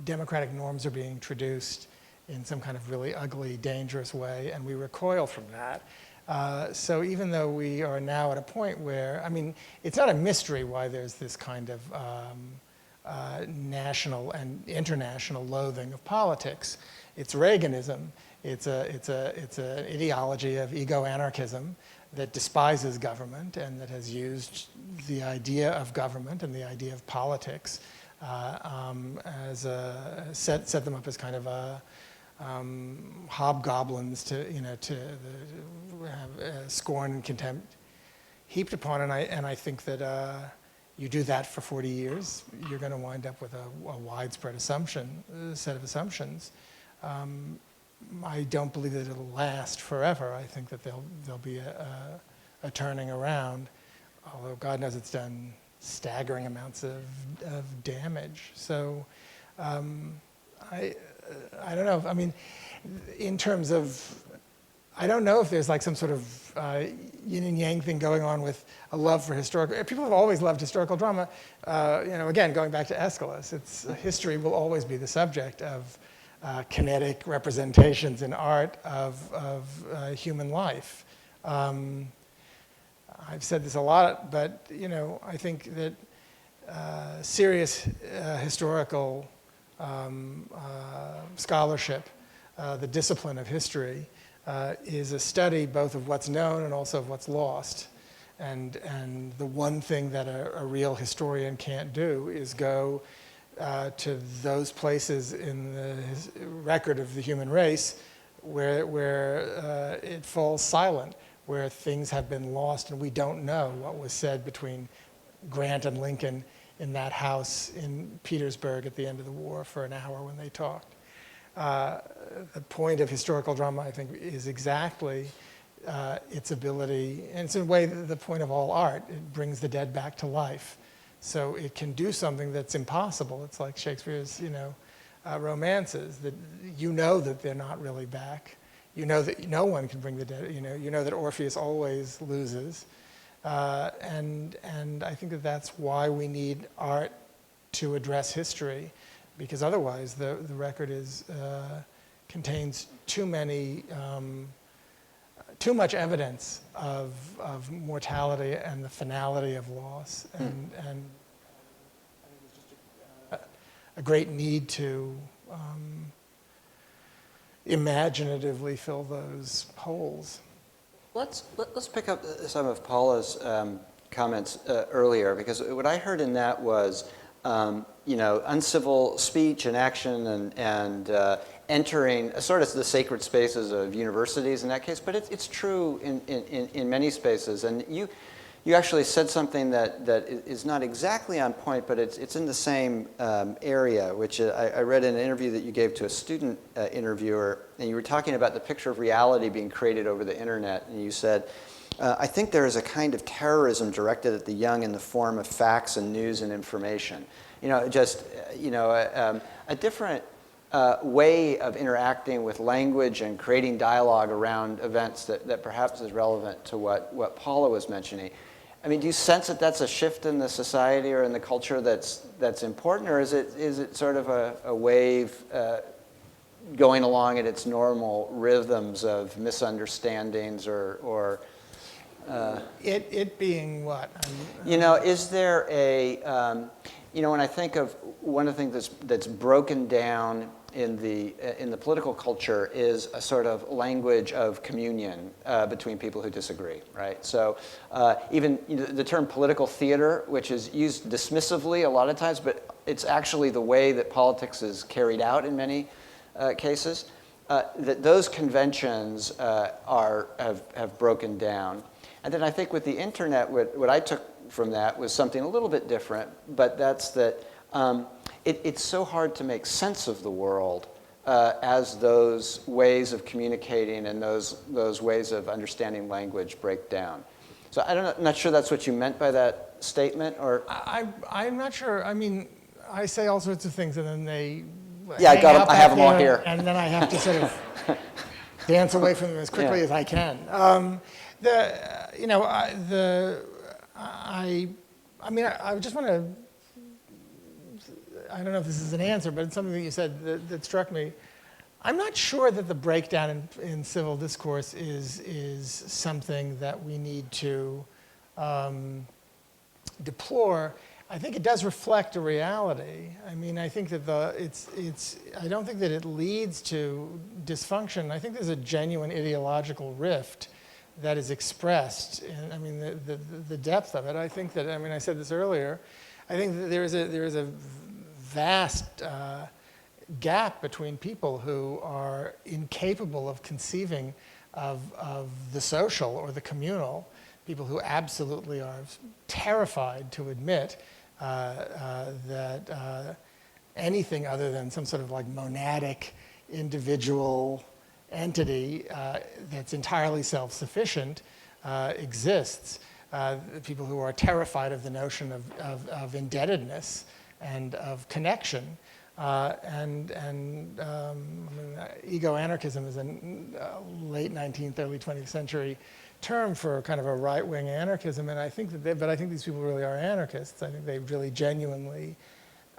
democratic norms are being introduced in some kind of really ugly, dangerous way, and we recoil from that. So even though we are now at a point where, I mean, it's not a mystery why there's this kind of national and international loathing of politics. It's Reaganism. It's an ideology of ego-anarchism that despises government and that has used the idea of government and the idea of politics as set them up as kind of hobgoblins to have scorn and contempt heaped upon, and I think that you do that for 40 years, you're going to wind up with a widespread set of assumptions. I don't believe that it'll last forever. I think that there'll be a turning around, although God knows it's done staggering amounts of damage. So I don't know. I mean, in terms of, I don't know if there's like some sort of yin and yang thing going on with a love for historical. People have always loved historical drama. Again, going back to Aeschylus, history will always be the subject of kinetic representations in art of human life. I've said this a lot, but I think that serious historical scholarship, the discipline of history, is a study both of what's known and also of what's lost. And the one thing that a real historian can't do is go to those places in the record of the human race where it falls silent, where things have been lost and we don't know what was said between Grant and Lincoln in that house in Petersburg at the end of the war for an hour when they talked. The point of historical drama, I think, is exactly its ability, and it's in a way the point of all art. It brings the dead back to life. So it can do something that's impossible. It's like Shakespeare's, romances, that that they're not really back. That no one can bring the dead, you know that Orpheus always loses. And I think that that's why we need art to address history, because otherwise the record contains too much evidence of mortality and the finality of loss, and I think there's just a great need to imaginatively fill those holes. Let's pick up some of Paula's comments earlier, because what I heard in that was, uncivil speech and action and entering sort of the sacred spaces of universities in that case, but it's true in many spaces. And you actually said something that is not exactly on point, but it's in the same area, which I read in an interview that you gave to a student interviewer, and you were talking about the picture of reality being created over the internet, and you said, I think there is a kind of terrorism directed at the young in the form of facts and news and information. A different way of interacting with language and creating dialogue around events that perhaps is relevant to what Paula was mentioning. I mean, do you sense that that's a shift in the society or in the culture that's important, or is it sort of a wave going along at its normal rhythms of misunderstandings or it being what? Is there a when I think of one of the things that's broken down in the political culture is a sort of language of communion between people who disagree, right? So even the term political theater, which is used dismissively a lot of times, but it's actually the way that politics is carried out in many cases, that those conventions have broken down. And then I think with the internet, what I took from that was something a little bit different, but that's that it's so hard to make sense of the world as those ways of communicating and those ways of understanding language break down. So I'm not sure that's what you meant by that statement, or I'm not sure. I mean, I say all sorts of things, and then they I got them. I have them all here, and then I have to sort of dance away from them as quickly as I can. I just want to. I don't know if this is an answer, but it's something that you said that struck me. I'm not sure that the breakdown in civil discourse is something that we need to deplore. I think it does reflect a reality. I mean, I think that I don't think that it leads to dysfunction. I think there's a genuine ideological rift that is expressed in, the depth of it. I think that, I said this earlier, I think that there is a vast gap between people who are incapable of conceiving of the social or the communal, people who absolutely are terrified to admit that anything other than some sort of like monadic individual entity that's entirely self-sufficient exists. People who are terrified of the notion of indebtedness and of connection. Ego-anarchism is a late 19th, early 20th century term for kind of a right-wing anarchism, and I think these people really are anarchists. I think they really genuinely,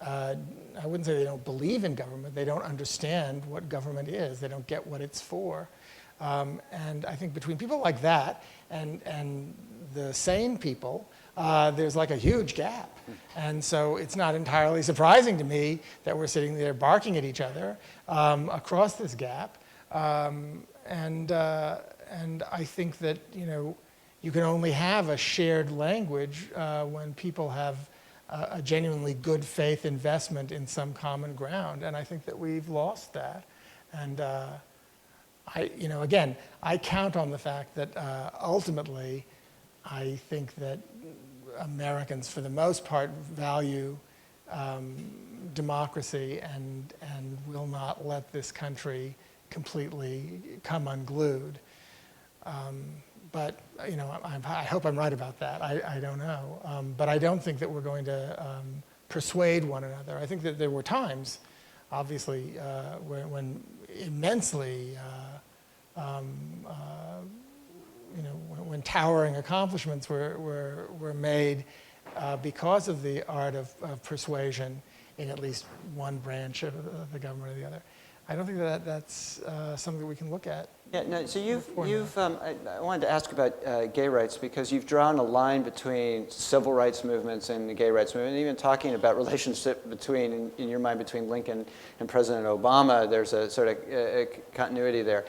I wouldn't say they don't believe in government, they don't understand what government is, they don't get what it's for. And I think between people like that and the sane people, there's like a huge gap. And so it's not entirely surprising to me that we're sitting there barking at each other across this gap. And I think that, you can only have a shared language when people have a genuinely good faith investment in some common ground. And I think that we've lost that. And again, I count on the fact that ultimately, I think that Americans, for the most part, value democracy and will not let this country completely come unglued. But I hope I'm right about that. I don't know. But I don't think that we're going to persuade one another. I think that there were times, obviously, when immensely, when towering accomplishments were made because of the art of persuasion in at least one branch of the government or the other. I don't think that that's something that we can look at. Yeah, no, so I wanted to ask about gay rights because you've drawn a line between civil rights movements and the gay rights movement, and even talking about relationship between, in your mind, between Lincoln and President Obama, there's a sort of continuity there.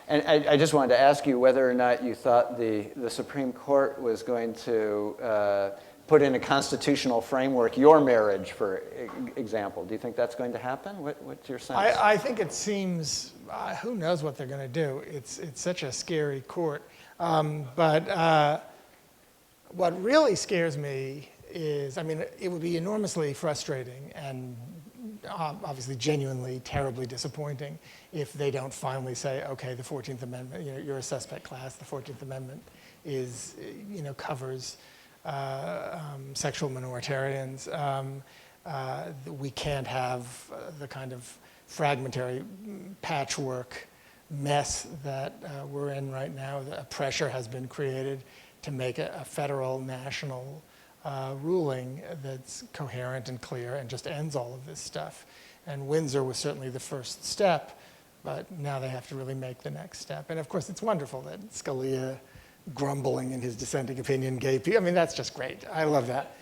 And I just wanted to ask you whether or not you thought the Supreme Court was going to put in a constitutional framework your marriage, for example. Do you think that's going to happen? What's your sense? I think it seems, who knows what they're going to do. It's such a scary court. But what really scares me is, I mean, it would be enormously frustrating and obviously genuinely terribly disappointing if they don't finally say, okay, the 14th Amendment, you know, you're a suspect class, the 14th Amendment is, you know, covers sexual minoritarians. We can't have the kind of fragmentary patchwork mess that we're in right now. The pressure has been created to make a federal national ruling that's coherent and clear and just ends all of this stuff. And Windsor was certainly the first step, but now they have to really make the next step. And of course, it's wonderful that Scalia, grumbling in his dissenting opinion, gave people, I mean, that's just great. I love that.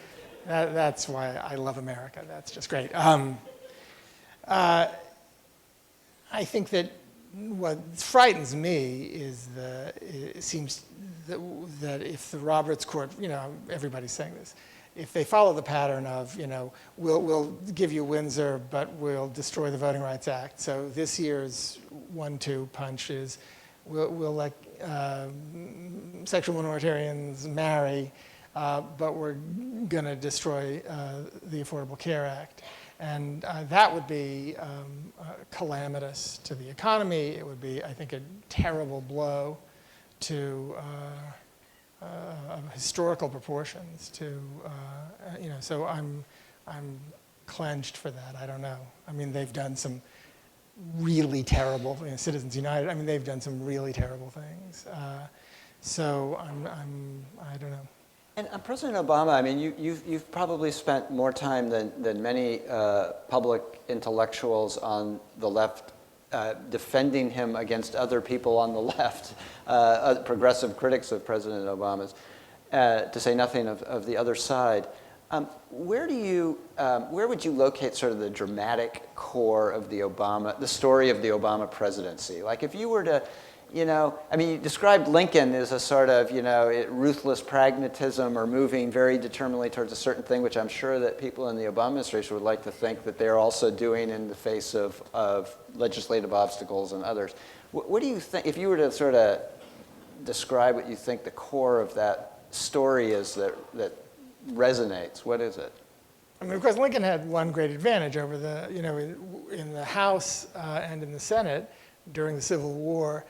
That's why I love America. That's just great. I think that what frightens me is it seems that if the Roberts Court, you know, everybody's saying this, if they follow the pattern of, you know, we'll give you Windsor, but we'll destroy the Voting Rights Act. So this year's 1-2 punch is we'll let sexual minoritarians marry, but we're going to destroy the Affordable Care Act. And that would be calamitous to the economy. It would be, I think, a terrible blow to historical proportions. To you know, so I'm clenched for that. I don't know. I mean, they've done some really terrible, you know, Citizens United. I mean, they've done some really terrible things. So I don't know. And President Obama, I mean, you've probably spent more time than many public intellectuals on the left defending him against other people on the left, progressive critics of President Obama's, to say nothing of the other side. Where would you locate sort of the dramatic core of the story of the Obama presidency? Like if you were to, you know, I mean, you described Lincoln as a sort of, you know, ruthless pragmatism or moving very determinedly towards a certain thing, which I'm sure that people in the Obama administration would like to think that they're also doing in the face of legislative obstacles and others. What do you think, if you were to sort of describe what you think the core of that story is that resonates, what is it? I mean, of course, Lincoln had one great advantage over the, you know, in the House and in the Senate during the Civil War.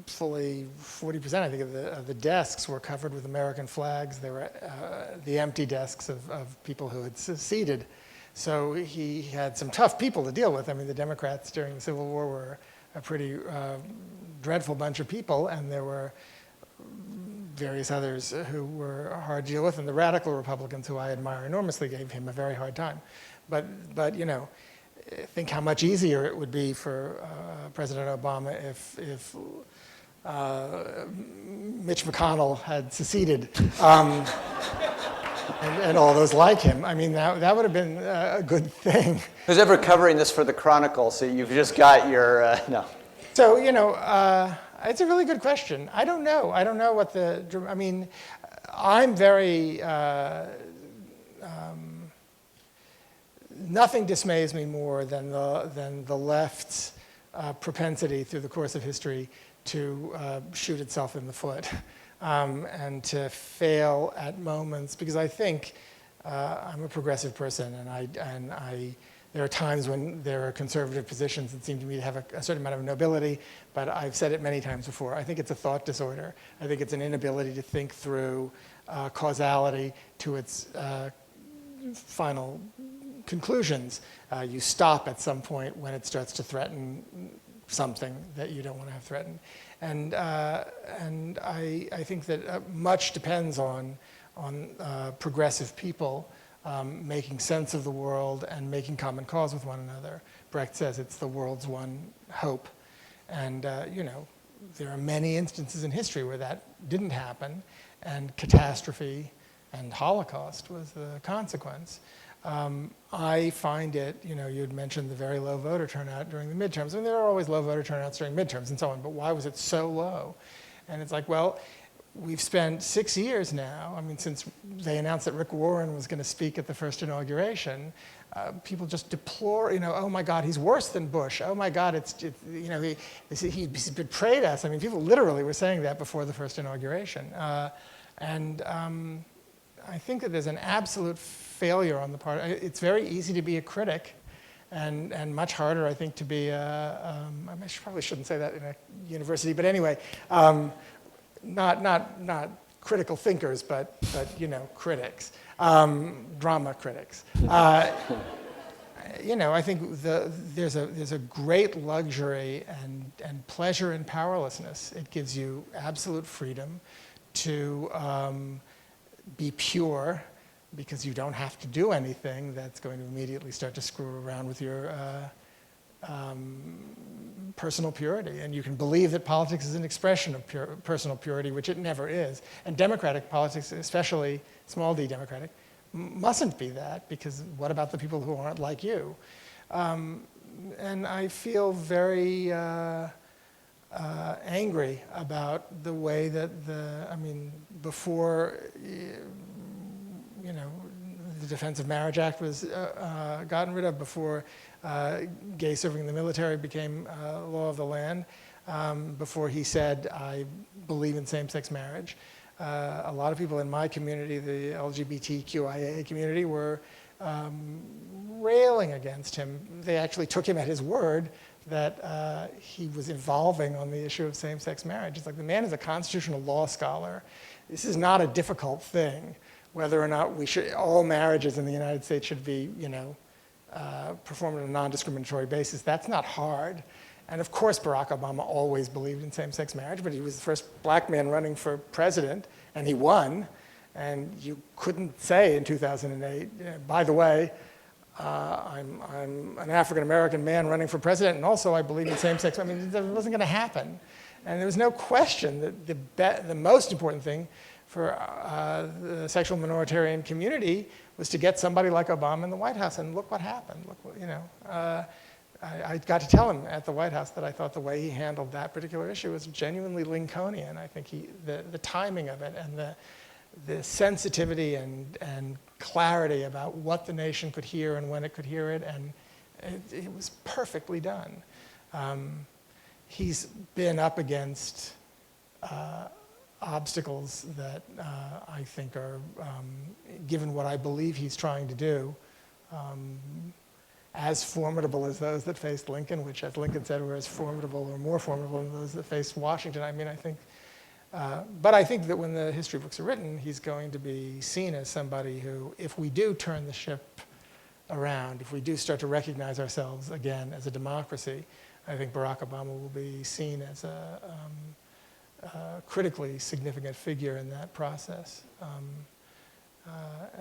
Fully 40%, I think, of the desks were covered with American flags. They were the empty desks of people who had seceded. So he had some tough people to deal with. I mean, the Democrats during the Civil War were a pretty dreadful bunch of people, and there were various others who were hard to deal with, and the radical Republicans, who I admire enormously, gave him a very hard time. But you know, think how much easier it would be for President Obama if Mitch McConnell had seceded and all those like him. I mean, that would have been a good thing. Who's ever covering this for the Chronicle? So you've just got your, no. So, you know, it's a really good question. I don't know. I don't know what I mean, I'm very, nothing dismays me more than the left's propensity through the course of history to shoot itself in the foot and to fail at moments, because I think I'm a progressive person, and there are times when there are conservative positions that seem to me to have a certain amount of nobility, but I've said it many times before. I think it's a thought disorder. I think it's an inability to think through causality to its final conclusions. You stop at some point when it starts to threaten something that you don't want to have threatened. And I think that much depends on progressive people making sense of the world and making common cause with one another. Brecht says it's the world's one hope. And, there are many instances in history where that didn't happen, and catastrophe and Holocaust was the consequence. I find it, you had mentioned the very low voter turnout during the midterms. I mean, there are always low voter turnouts during midterms and so on, but why was it so low? And it's like, well, we've spent 6 years now, I mean, since they announced that Rick Warren was going to speak at the first inauguration, people just deplore, oh my God, he's worse than Bush. Oh my God, he betrayed us. I mean, people literally were saying that before the first inauguration. I think that there's an absolute failure on the part. It's very easy to be a critic, and much harder, I think, to be I probably shouldn't say that in a university, but anyway, not critical thinkers, but critics, drama critics. I think there's a great luxury and pleasure in powerlessness. It gives you absolute freedom to be pure, because you don't have to do anything that's going to immediately start to screw around with your personal purity. And you can believe that politics is an expression of personal purity, which it never is. And democratic politics, especially small d democratic, mustn't be that, because what about the people who aren't like you? And I feel very angry about the way that before the Defense of Marriage Act was gotten rid of, before gay serving in the military became law of the land, before he said, I believe in same-sex marriage. A lot of people in my community, the LGBTQIA community, were railing against him. They actually took him at his word that he was evolving on the issue of same-sex marriage. It's like, the man is a constitutional law scholar. This is not a difficult thing, whether or not all marriages in the United States should be, performed on a non-discriminatory basis. That's not hard. And of course, Barack Obama always believed in same-sex marriage, but he was the first black man running for president, and he won. And you couldn't say in 2008, by the way, I'm an African-American man running for president, and also I believe in same-sex. I mean, it wasn't going to happen. And there was no question that the most important thing for the sexual minoritarian community was to get somebody like Obama in the White House. And look what happened. Look what, I got to tell him at the White House that I thought the way he handled that particular issue was genuinely Lincolnian. I think the timing of it and the sensitivity and clarity about what the nation could hear and when it could hear it, and it was perfectly done. He's been up against obstacles that I think are, given what I believe he's trying to do, as formidable as those that faced Lincoln, which, as Lincoln said, were as formidable or more formidable than those that faced Washington. I mean, I think, but I think that when the history books are written, he's going to be seen as somebody who, if we do turn the ship around, if we do start to recognize ourselves again as a democracy, I think Barack Obama will be seen as a critically significant figure in that process.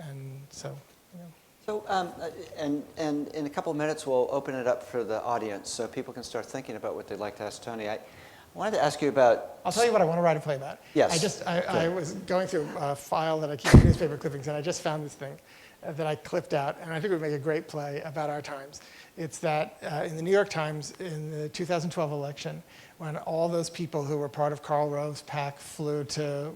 And so, So, and in a couple of minutes, we'll open it up for the audience so people can start thinking about what they'd like to ask Tony. I wanted to ask you about... I'll tell you what I want to write a play about. Yes. I was going through a file that I keep in newspaper clippings, and I just found this thing that I clipped out, and I think it would make a great play about our times. It's that in the New York Times, in the 2012 election, when all those people who were part of Karl Rove's PAC flew to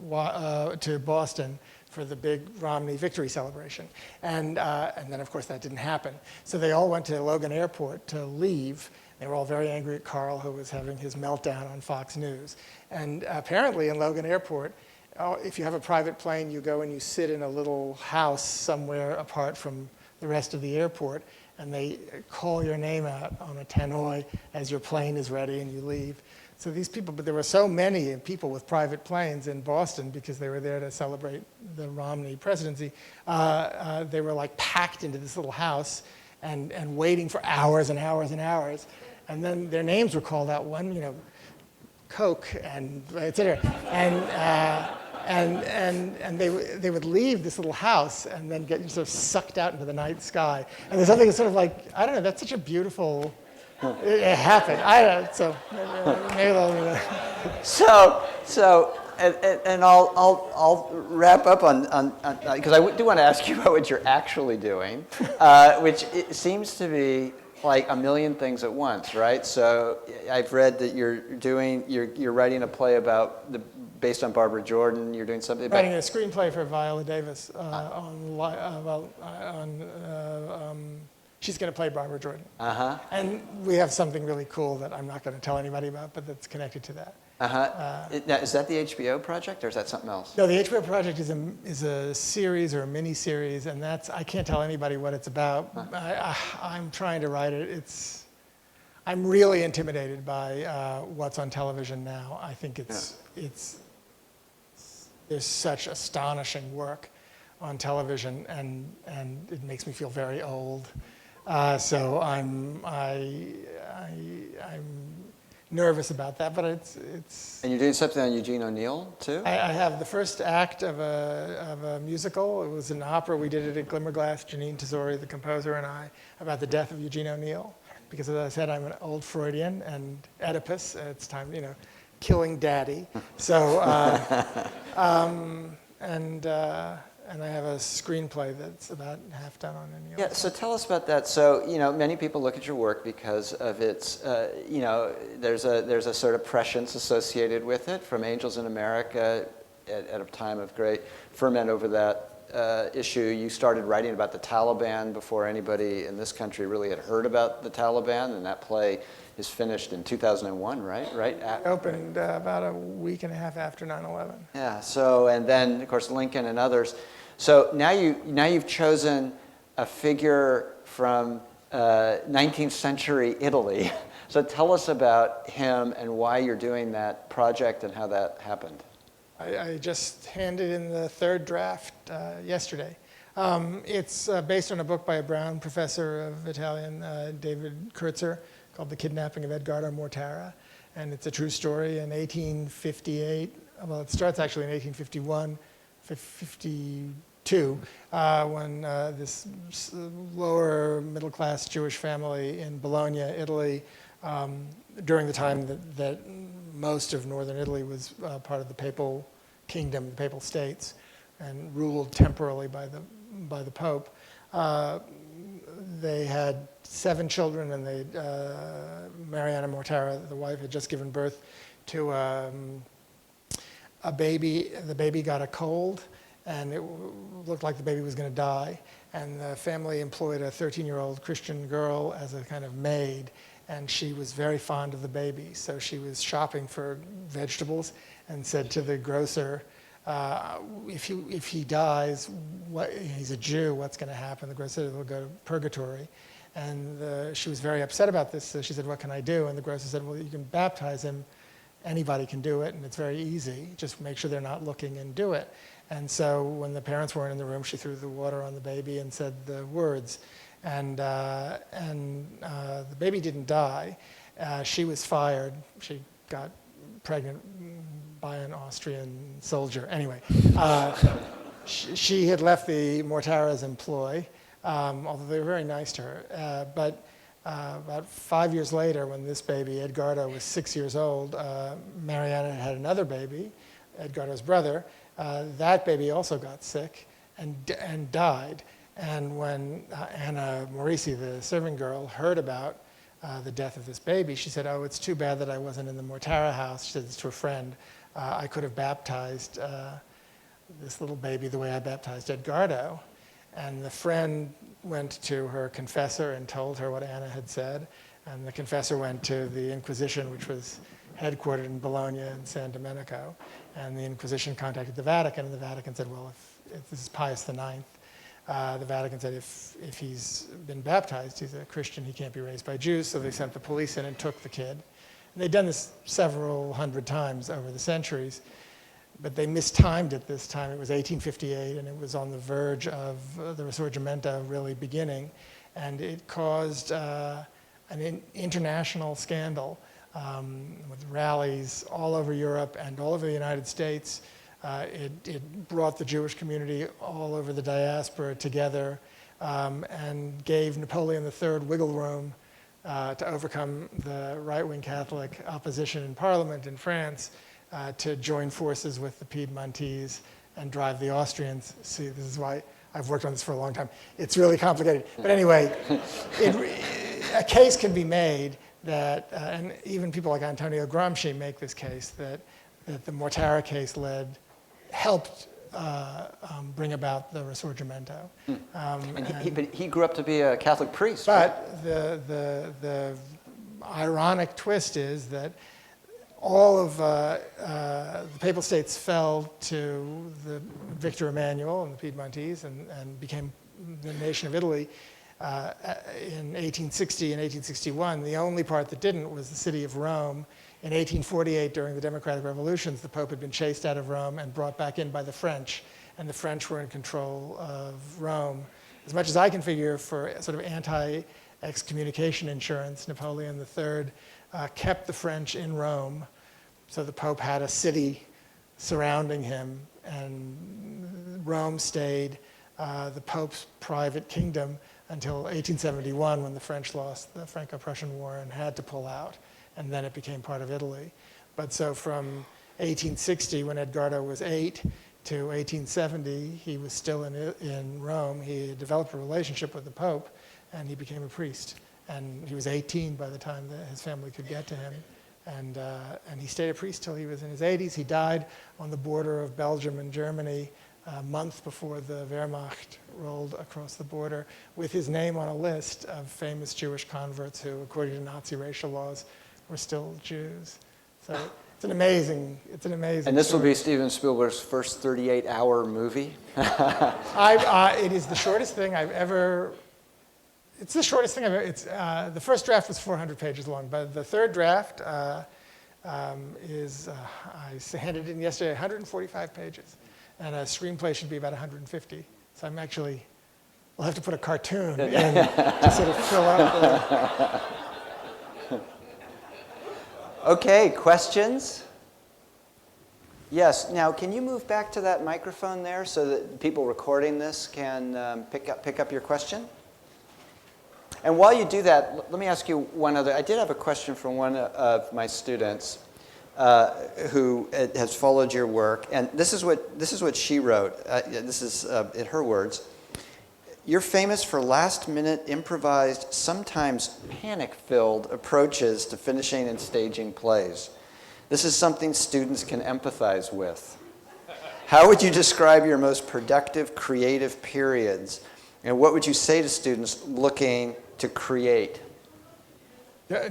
Boston for the big Romney victory celebration. And then, of course, that didn't happen. So they all went to Logan Airport to leave. They were all very angry at Karl, who was having his meltdown on Fox News. And apparently in Logan Airport, if you have a private plane, you go and you sit in a little house somewhere apart from the rest of the airport, and they call your name out on a tannoy as your plane is ready and you leave. So these people, but there were so many people with private planes in Boston because they were there to celebrate the Romney presidency. They were like packed into this little house and waiting for hours and hours and hours. And then their names were called out, one, Coke, and et cetera. And they would leave this little house and then get sort of sucked out into the night sky. And there's something sort of like, I don't know, that's such a beautiful, it happened. I don't know, so maybe and I'll wrap up on because I do want to ask you about what you're actually doing, which it seems to be like a million things at once, right? So I've read that you're writing a play based on Barbara Jordan. You're doing something about writing a screenplay for Viola Davis she's going to play Barbara Jordan. And we have something really cool that I'm not going to tell anybody about, but that's connected to that. Now, is that the HBO project, or is that something else? No, the HBO project is a series or a mini-series, and I can't tell anybody what it's about. I'm trying to write it. I'm really intimidated by what's on television now. I think there's such astonishing work on television, and it makes me feel very old. So I'm nervous about that, but it's. And you're doing something on Eugene O'Neill too? I have the first act of a musical. It was an opera. We did it at Glimmerglass. Janine Tesori, the composer, and I, about the death of Eugene O'Neill. Because as I said, I'm an old Freudian and Oedipus. It's time, killing daddy. So and I have a screenplay that's about half done on O'Neill. Yeah, so tell us about that. So, many people look at your work because of its, there's a sort of prescience associated with it, from Angels in America at a time of great ferment over that issue. You started writing about the Taliban before anybody in this country really had heard about the Taliban, and that play is finished in 2001, right? Opened about a week and a half after 9/11. Yeah, so, and then, of course, Lincoln and others. So now you've chosen a figure from 19th century Italy. So tell us about him and why you're doing that project and how that happened. I just handed in the third draft yesterday. It's based on a book by a Brown professor of Italian, David Kurtzer, called The Kidnapping of Edgardo Mortara. And it's a true story in 1858. Well, it starts actually in 1851, 52, when this lower middle-class Jewish family in Bologna, Italy, during the time that most of northern Italy was part of the Papal Kingdom, the Papal States, and ruled temporally by the Pope. They had 7 children, and Mariana Mortara, the wife, had just given birth to a baby. The baby got a cold, and it looked like the baby was going to die. And the family employed a 13-year-old Christian girl as a kind of maid, and she was very fond of the baby. So she was shopping for vegetables and said to the grocer, if he dies, he's a Jew, what's going to happen? The grocer said, he'll go to purgatory. And she was very upset about this, so she said, what can I do? And the grocer said, well, you can baptize him. Anybody can do it, and it's very easy. Just make sure they're not looking and do it. And so when the parents weren't in the room, she threw the water on the baby and said the words. And the baby didn't die. She was fired. She got pregnant by an Austrian soldier. Anyway, she had left the Mortara's employ, although they were very nice to her. But about 5 years later, when this baby, Edgardo, was 6 years old, Mariana had another baby, Edgardo's brother. That baby also got sick and died. And when Anna Morisi, the serving girl, heard about the death of this baby, she said, oh, it's too bad that I wasn't in the Mortara house. She said this to a friend. I could have baptized this little baby the way I baptized Edgardo. And the friend went to her confessor and told her what Anna had said. And the confessor went to the Inquisition, which was headquartered in Bologna and San Domenico. And the Inquisition contacted the Vatican, and the Vatican said, well, if this is Pius IX, the Vatican said if he's been baptized, he's a Christian, he can't be raised by Jews. So they sent the police in and took the kid. And they'd done this several hundred times over the centuries, but they mistimed it this time. It was 1858, and it was on the verge of the Risorgimento really beginning. And it caused a an international scandal with rallies all over Europe and all over the United States. It brought the Jewish community all over the diaspora together and gave Napoleon III wiggle room to overcome the right-wing Catholic opposition in Parliament in France to join forces with the Piedmontese and drive the Austrians. See, this is why I've worked on this for a long time. It's really complicated. But anyway, a case can be made that, and even people like Antonio Gramsci make this case, that the Mortara case helped bring about the Risorgimento. But he grew up to be a Catholic priest. But the ironic twist is that all of the Papal States fell to the Victor Emmanuel and the Piedmontese and became the nation of Italy in 1860 and 1861. The only part that didn't was the city of Rome. In 1848, during the Democratic Revolutions, the Pope had been chased out of Rome and brought back in by the French, and the French were in control of Rome. As much as I can figure, for sort of anti-excommunication insurance, Napoleon III kept the French in Rome, so the Pope had a city surrounding him, and Rome stayed the Pope's private kingdom until 1871, when the French lost the Franco-Prussian War and had to pull out, and then it became part of Italy. But so from 1860, when Edgardo was 8, to 1870, he was still in Rome. He developed a relationship with the Pope, and he became a priest. And he was 18 by the time that his family could get to him. And he stayed a priest till he was in his 80s. He died on the border of Belgium and Germany a month before the Wehrmacht rolled across the border, with his name on a list of famous Jewish converts who, according to Nazi racial laws, were still Jews. So it's an amazing And this will be Steven Spielberg's first 38-hour movie? It is the shortest thing I've ever. It's the shortest thing I've ever. The first draft was 400 pages long, but the third draft is, I handed in yesterday, 145 pages. And a screenplay should be about 150. So I'm actually, we'll have to put a cartoon in to sort of fill up the. Okay, questions? Yes, now can you move back to that microphone there so that people recording this can pick up your question? And while you do that, let me ask you one other. I did have a question from one of my students who has followed your work, and this is what she wrote. This is in her words. You're famous for last-minute, improvised, sometimes panic-filled approaches to finishing and staging plays. This is something students can empathize with. How would you describe your most productive, creative periods? And what would you say to students looking to create?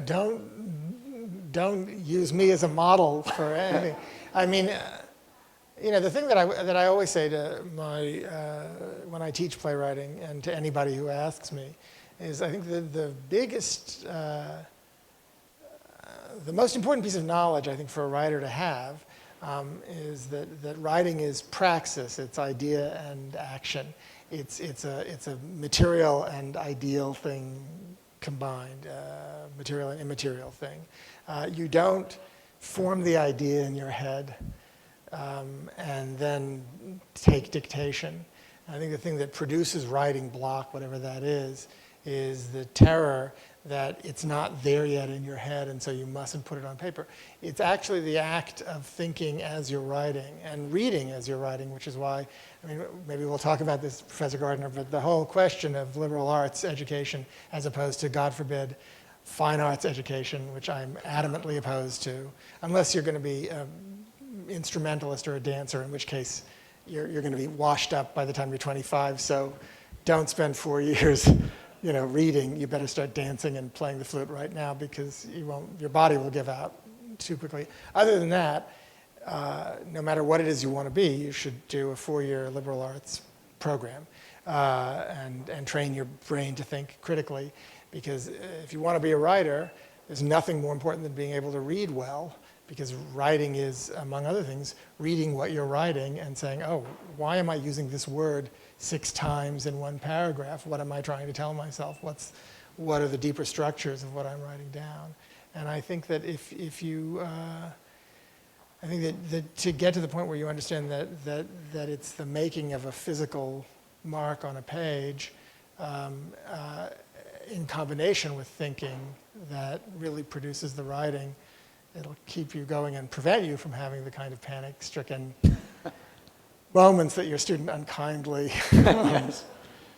Don't use me as a model for anything. I mean, the thing that I always say to my when I teach playwriting and to anybody who asks me is, I think the biggest, the most important piece of knowledge I think for a writer to have is that writing is praxis. It's idea and action. It's a material and ideal thing combined, material and immaterial thing. You don't form the idea in your head and then take dictation. I think the thing that produces writing block, whatever that is the terror that it's not there yet in your head, and so you mustn't put it on paper. It's actually the act of thinking as you're writing and reading as you're writing, which is why, I mean, maybe we'll talk about this, Professor Gardner, but the whole question of liberal arts education as opposed to, God forbid, fine arts education, which I'm adamantly opposed to, unless you're going to be an instrumentalist or a dancer, in which case you're going to be washed up by the time you're 25, so don't spend 4 years reading. You better start dancing and playing the flute right now, because your body will give out too quickly. Other than that, no matter what it is you want to be, you should do a 4-year liberal arts program and train your brain to think critically. Because if you want to be a writer, there's nothing more important than being able to read well, because writing is, among other things, reading what you're writing and saying, oh, why am I using this word 6 times in one paragraph? What am I trying to tell myself? What's what are the deeper structures of what I'm writing down. And I think that if you, I think that to get to the point where you understand that it's the making of a physical mark on a page in combination with thinking that really produces the writing, it'll keep you going and prevent you from having the kind of panic-stricken moments that your student unkindly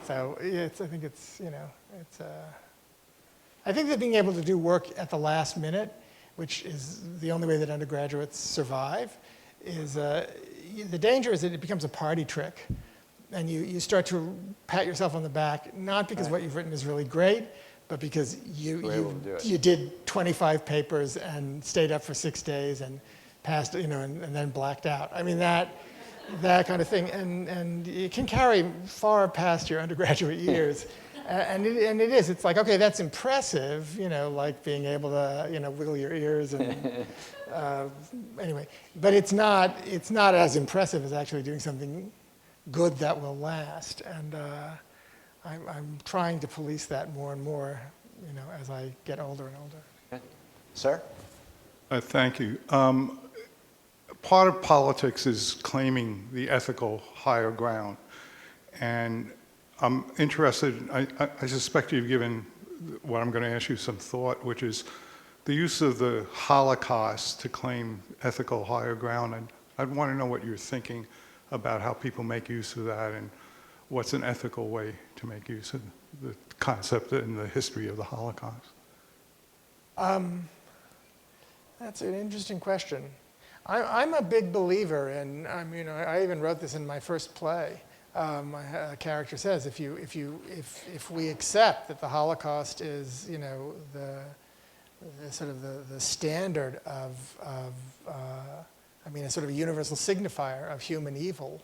So I think it's, you know, I think that being able to do work at the last minute, which is the only way that undergraduates survive, is the danger is that it becomes a party trick. And you start to pat yourself on the back, not because what you've written is really great, but because you did 25 papers and stayed up for 6 days and passed, you know, and then blacked out. I mean, that kind of thing. And it can carry far past your undergraduate years. And it is. It's like, okay, that's impressive, you know, like being able to, you know, wiggle your ears and anyway. But it's not as impressive as actually doing something good that will last. And I'm trying to police that more and more, you know, as I get older and older. Okay. Sir? Thank you. Part of politics is claiming the ethical higher ground. And I'm interested, I suspect you've given what I'm going to ask you some thought, which is the use of the Holocaust to claim ethical higher ground. And I'd want to know what you're thinking about how people make use of that and what's an ethical way to make use of the concept and the history of the Holocaust. That's an interesting question. I'm a big believer in, you know, I even wrote this in my first play. My character says, if we accept that the Holocaust is, you know, the sort of the standard of I mean, a sort of a universal signifier of human evil,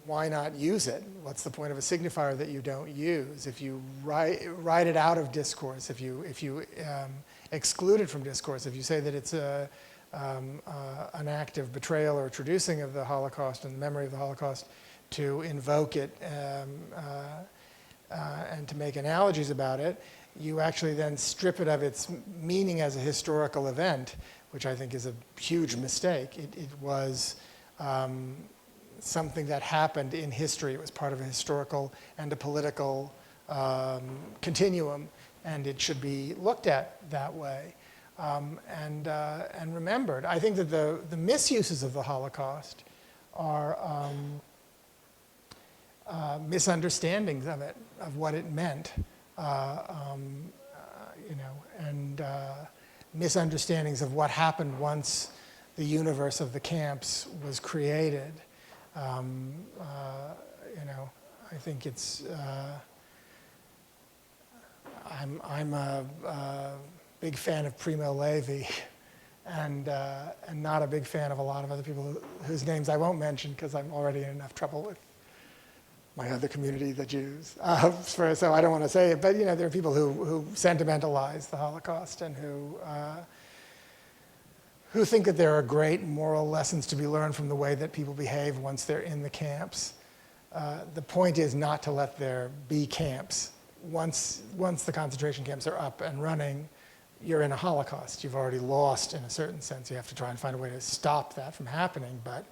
why not use it? What's the point of a signifier that you don't use? If you write it out of discourse, if you exclude it from discourse, if you say that it's an act of betrayal or traducing of the Holocaust and the memory of the Holocaust, to invoke it and to make analogies about it, you actually then strip it of its meaning as a historical event, which I think is a huge mistake. It was something that happened in history. It was part of a historical and a political continuum, and it should be looked at that way and remembered. I think that the misuses of the Holocaust are misunderstandings of it, of what it meant. You know, and misunderstandings of what happened once the universe of the camps was created. You know, I think it's. I'm a big fan of Primo Levi, and not a big fan of a lot of other people whose names I won't mention because I'm already in enough trouble with my other community, the Jews. So I don't want to say it, but you know, there are people who sentimentalize the Holocaust and who think that there are great moral lessons to be learned from the way that people behave once they're in the camps. The point is not to let there be camps. Once the concentration camps are up and running, you're in a Holocaust. You've already lost, in a certain sense. You have to try and find a way to stop that from happening. But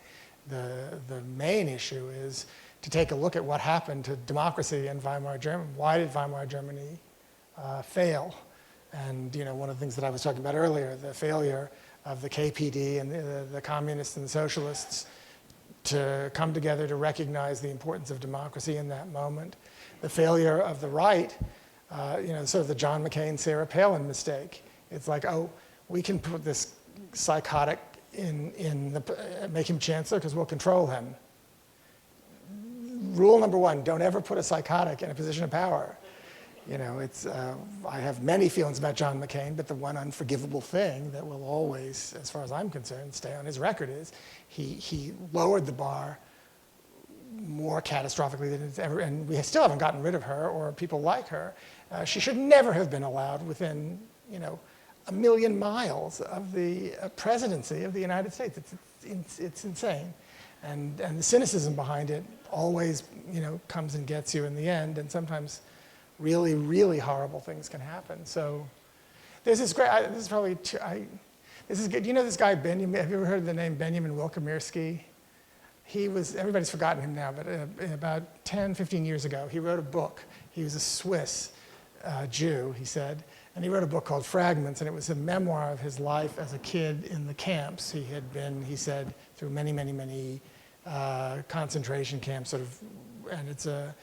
the main issue is to take a look at what happened to democracy in Weimar Germany. Why did Weimar Germany fail? And you know, one of the things that I was talking about earlier, the failure of the KPD and the communists and the socialists to come together to recognize the importance of democracy in that moment. The failure of the right, you know, sort of the John McCain, Sarah Palin mistake. It's like, oh, we can put this psychotic make him chancellor because we'll control him. Rule number one, don't ever put a psychotic in a position of power. You know, it's, I have many feelings about John McCain, but the one unforgivable thing that will always, as far as I'm concerned, stay on his record is he lowered the bar more catastrophically than it's ever, and we still haven't gotten rid of her or people like her. She should never have been allowed within, you know, 1,000,000 miles of the presidency of the United States. It's insane. And the cynicism behind it always, comes and gets you in the end, and sometimes really, really horrible things can happen. So there's this great, this is probably, this is good. Do you know this guy, Benjamin? Have you ever heard the name Benjamin Wilkomirski? He was, everybody's forgotten him now, but about 10, 15 years ago, he wrote a book. He was a Swiss Jew, he said, and he wrote a book called Fragments, and it was a memoir of his life as a kid in the camps. He had been, he said, through many, many, many concentration camps, and it's a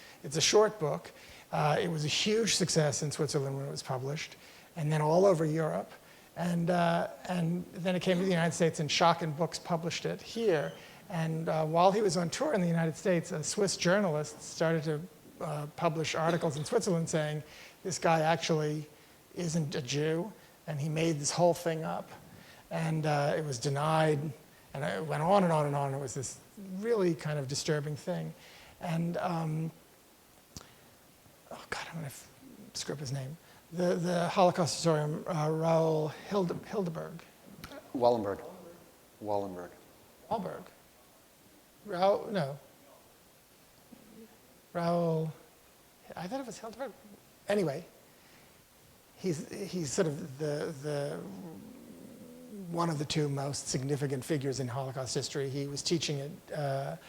short book. It was a huge success in Switzerland when it was published, and then all over Europe. And then it came to the United States, and Schocken Books published it here. And while he was on tour in the United States, a Swiss journalist started to publish articles in Switzerland saying, this guy actually isn't a Jew, and he made this whole thing up. And it was denied, and it went on and on and on. It was this really kind of disturbing thing. And, oh God, I'm going to screw up his name. The Holocaust historian, Raoul Hildeberg. Wallenberg. Wahlberg. Raoul, I thought it was Hildeberg. Anyway, he's sort of the one of the two most significant figures in Holocaust history. He was teaching at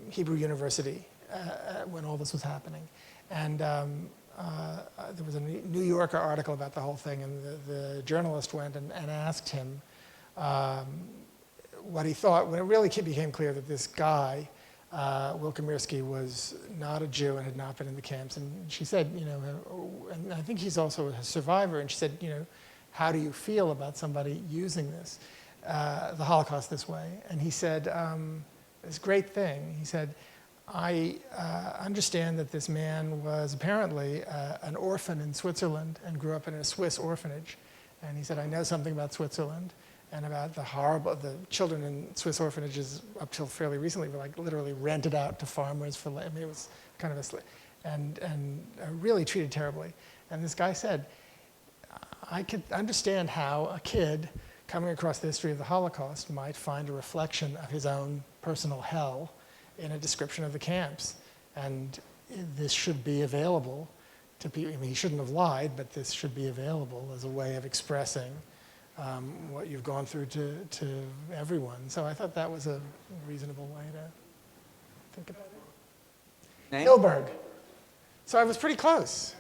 Hebrew University when all this was happening. And there was a New Yorker article about the whole thing, and the journalist went and asked him what he thought, when it really became clear that this guy, Wilkomirski, was not a Jew and had not been in the camps. And she said, and I think he's also a survivor, and she said, how do you feel about somebody using this, the Holocaust this way? And he said, this great thing. He said, I understand that this man was apparently an orphan in Switzerland and grew up in a Swiss orphanage. And he said, I know something about Switzerland and about the children in Swiss orphanages up till fairly recently were like literally rented out to farmers for, I mean, it was kind of and really treated terribly. And this guy said, I could understand how a kid coming across the history of the Holocaust might find a reflection of his own personal hell in a description of the camps. And this should be available to people. I mean, he shouldn't have lied, but this should be available as a way of expressing what you've gone through to everyone. So I thought that was a reasonable way to think about it. Name? Hilberg. So I was pretty close.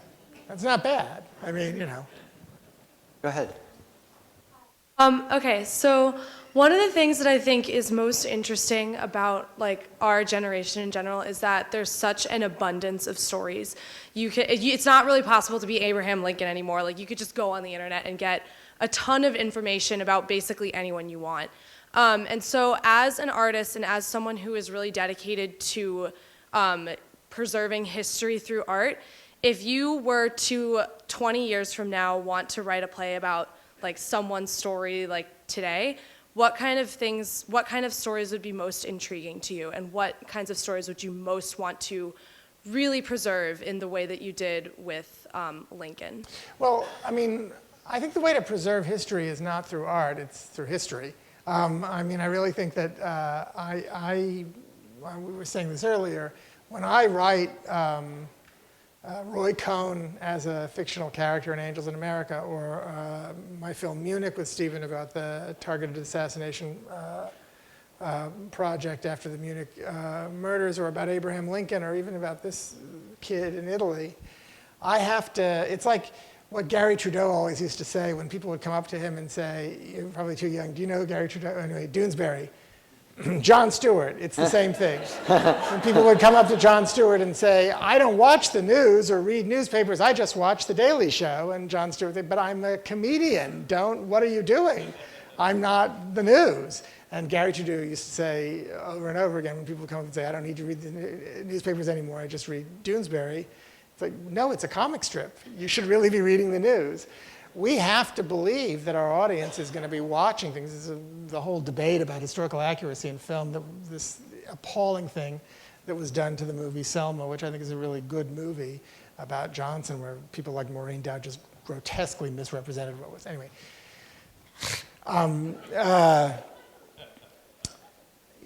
That's not bad. I mean, Go ahead. Okay, so one of the things that I think is most interesting about our generation in general is that there's such an abundance of stories. It's not really possible to be Abraham Lincoln anymore. You could just go on the internet and get a ton of information about basically anyone you want. And so as an artist and as someone who is really dedicated to preserving history through art, if you were to 20 years from now want to write a play about someone's story today, what kind of stories would be most intriguing to you, and what kinds of stories would you most want to really preserve in the way that you did with Lincoln? Well, I mean, I think the way to preserve history is not through art, it's through history. I mean, I really think that we were saying this earlier, when I write Roy Cohn as a fictional character in Angels in America, or my film Munich with Steven about the targeted assassination project after the Munich murders, or about Abraham Lincoln, or even about this kid in Italy, I have to, it's like what Gary Trudeau always used to say when people would come up to him and say, you're probably too young, do you know who Gary Trudeau? Anyway, Doonesbury. Jon Stewart, it's the same thing. When people would come up to Jon Stewart and say, I don't watch the news or read newspapers, I just watch The Daily Show. And Jon Stewart would say, but I'm a comedian, what are you doing? I'm not the news. And Gary Trudeau used to say over and over again when people would come up and say, I don't need to read the newspapers anymore, I just read Doonesbury. It's like, no, it's a comic strip. You should really be reading the news. We have to believe that our audience is going to be watching things. This is the whole debate about historical accuracy in film, this appalling thing that was done to the movie Selma, which I think is a really good movie about Johnson, where people like Maureen Dowd just grotesquely misrepresented what was. Anyway,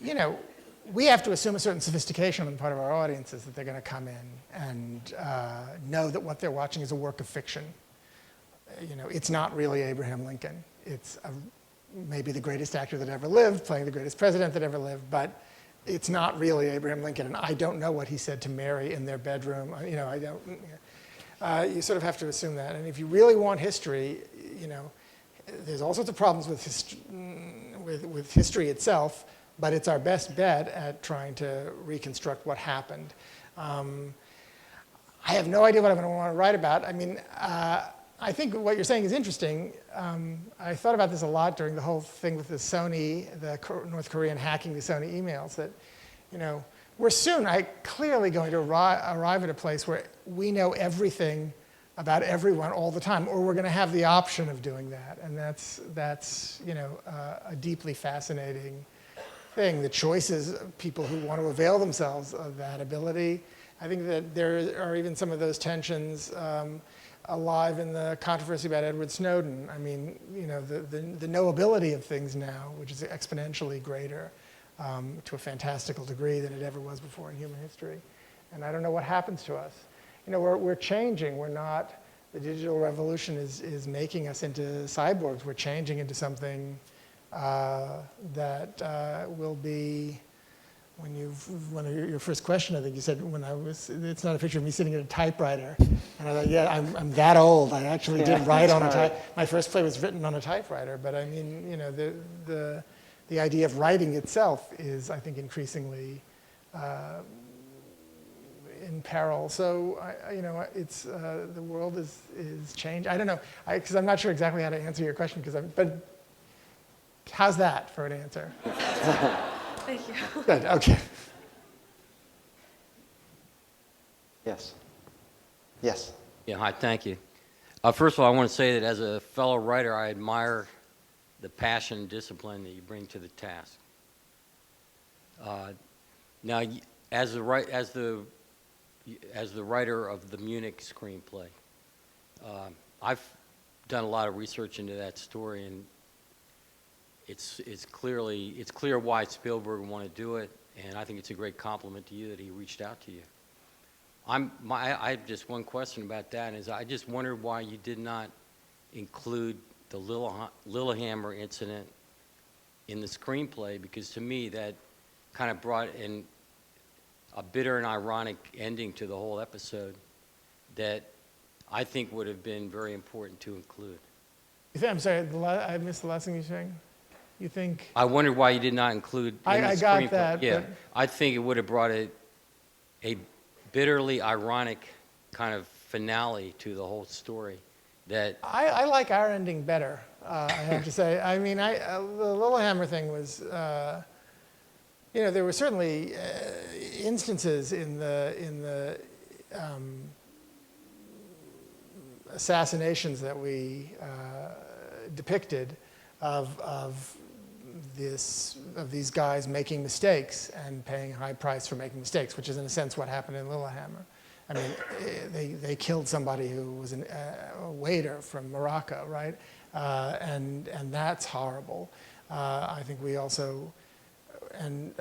you know, we have to assume a certain sophistication on the part of our audiences that they're going to come in and know that what they're watching is a work of fiction. You know, it's not really Abraham Lincoln. It's maybe the greatest actor that ever lived, playing the greatest president that ever lived, but it's not really Abraham Lincoln. And I don't know what he said to Mary in their bedroom. You know, I don't. You sort of have to assume that. And if you really want history, you know, there's all sorts of problems with history itself, but it's our best bet at trying to reconstruct what happened. I have no idea what I'm going to want to write about. I mean, I think what you're saying is interesting. I thought about this a lot during the whole thing with the Sony, the North Korean hacking the Sony emails, that, you know, we're soon clearly going to arrive at a place where we know everything about everyone all the time, or we're going to have the option of doing that. And that's you know, a deeply fascinating thing. The choices of people who want to avail themselves of that ability. I think that there are even some of those tensions alive in the controversy about Edward Snowden. I mean, you know, the knowability of things now, which is exponentially greater to a fantastical degree than it ever was before in human history. And I don't know what happens to us. You know, we're changing. We're not, the digital revolution is making us into cyborgs. We're changing into something that will be, when your first question, I think you said, it's not a picture of me sitting at a typewriter. And I thought, yeah, I'm that old. I actually did write on a typewriter. My first play was written on a typewriter. But I mean, you know, the idea of writing itself is, I think, increasingly in peril. So, you know, it's, the world is changed. I don't know, because I'm not sure exactly how to answer your question, but how's that for an answer? Thank you. Good, okay. Yes. Yes. Yeah, hi, thank you. First of all, I want to say that as a fellow writer, I admire the passion and discipline that you bring to the task. Now, as the writer of the Munich screenplay, I've done a lot of research into that story, and it's clear why Spielberg wanted to do it, and I think it's a great compliment to you that he reached out to you. I have just one question about that, is I just wondered why you did not include the Lillehammer incident in the screenplay, because to me that kind of brought in a bitter and ironic ending to the whole episode that I think would have been very important to include. I'm sorry, I missed the last thing you were saying. You think? I wondered why you did not include in the screenplay. I got that. Yeah, but I think it would have brought a bitterly ironic kind of finale to the whole story. That I like our ending better, I have to say. I mean, the Lillehammer thing was, you know, there were certainly instances in the assassinations that we depicted of these guys making mistakes and paying a high price for making mistakes, which is in a sense what happened in Lillehammer. I mean, they killed somebody who was a waiter from Morocco, right? And that's horrible. I think we also, and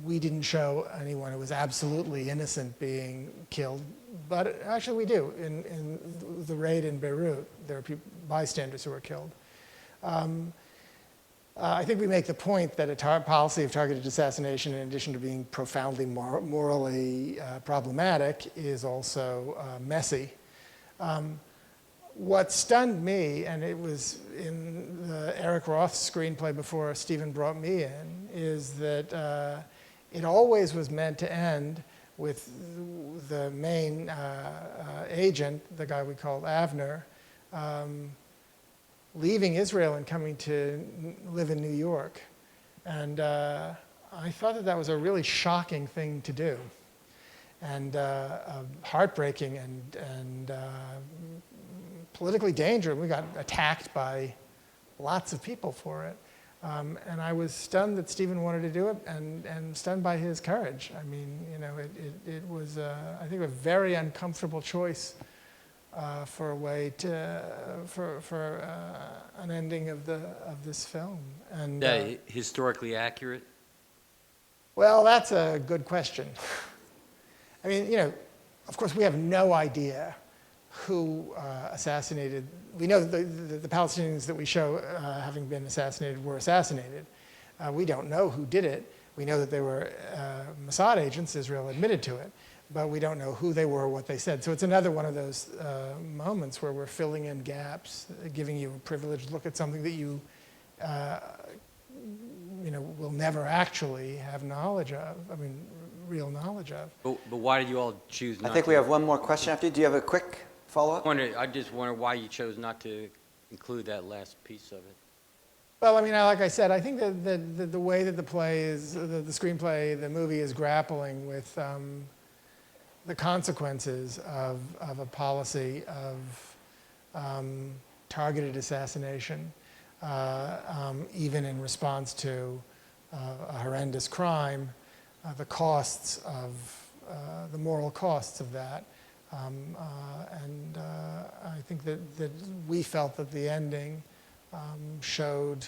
we didn't show anyone who was absolutely innocent being killed, but actually we do. In the raid in Beirut, there are bystanders who were killed. I think we make the point that a policy of targeted assassination, in addition to being profoundly morally problematic, is also messy. What stunned me, and it was in the Eric Roth screenplay before Steven brought me in, is that it always was meant to end with the main agent, the guy we called Avner, leaving Israel and coming to live in New York. And I thought that was a really shocking thing to do, and heartbreaking and politically dangerous. We got attacked by lots of people for it. And I was stunned that Steven wanted to do it, and stunned by his courage. I mean, you know, it was, I think, a very uncomfortable choice for a way to for an ending of this film. And Historically accurate? well, that's a good question. I mean, you know, of course, we have no idea who assassinated. We know that the Palestinians that we show having been assassinated were assassinated. We don't know who did it. We know that they were Mossad agents. Israel admitted to it. But we don't know who they were, what they said. So it's another one of those moments where we're filling in gaps, giving you a privileged look at something that you know, will never actually have knowledge of. I mean, real knowledge of. But why did you all choose not to? I think we have one more question after you. Do you have a quick follow-up? I just wonder why you chose not to include that last piece of it. Well, I mean, like I said, I think that the way that the play is, the screenplay, the movie is grappling with the consequences of a policy of targeted assassination, even in response to a horrendous crime, the costs of, the moral costs of that. And I think that we felt that the ending showed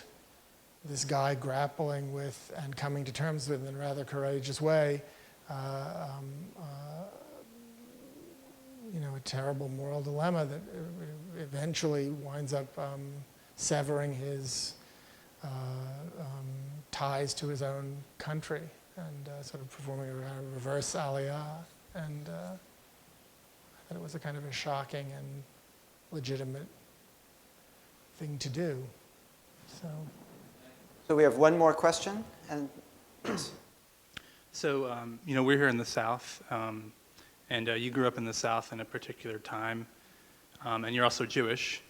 this guy grappling with and coming to terms with in a rather courageous way you know, a terrible moral dilemma that eventually winds up severing his ties to his own country and sort of performing a reverse aliyah. And I thought it was a kind of a shocking and legitimate thing to do. So we have one more question, and yes. So, you know, we're here in the South, and you grew up in the South in a particular time, and you're also Jewish.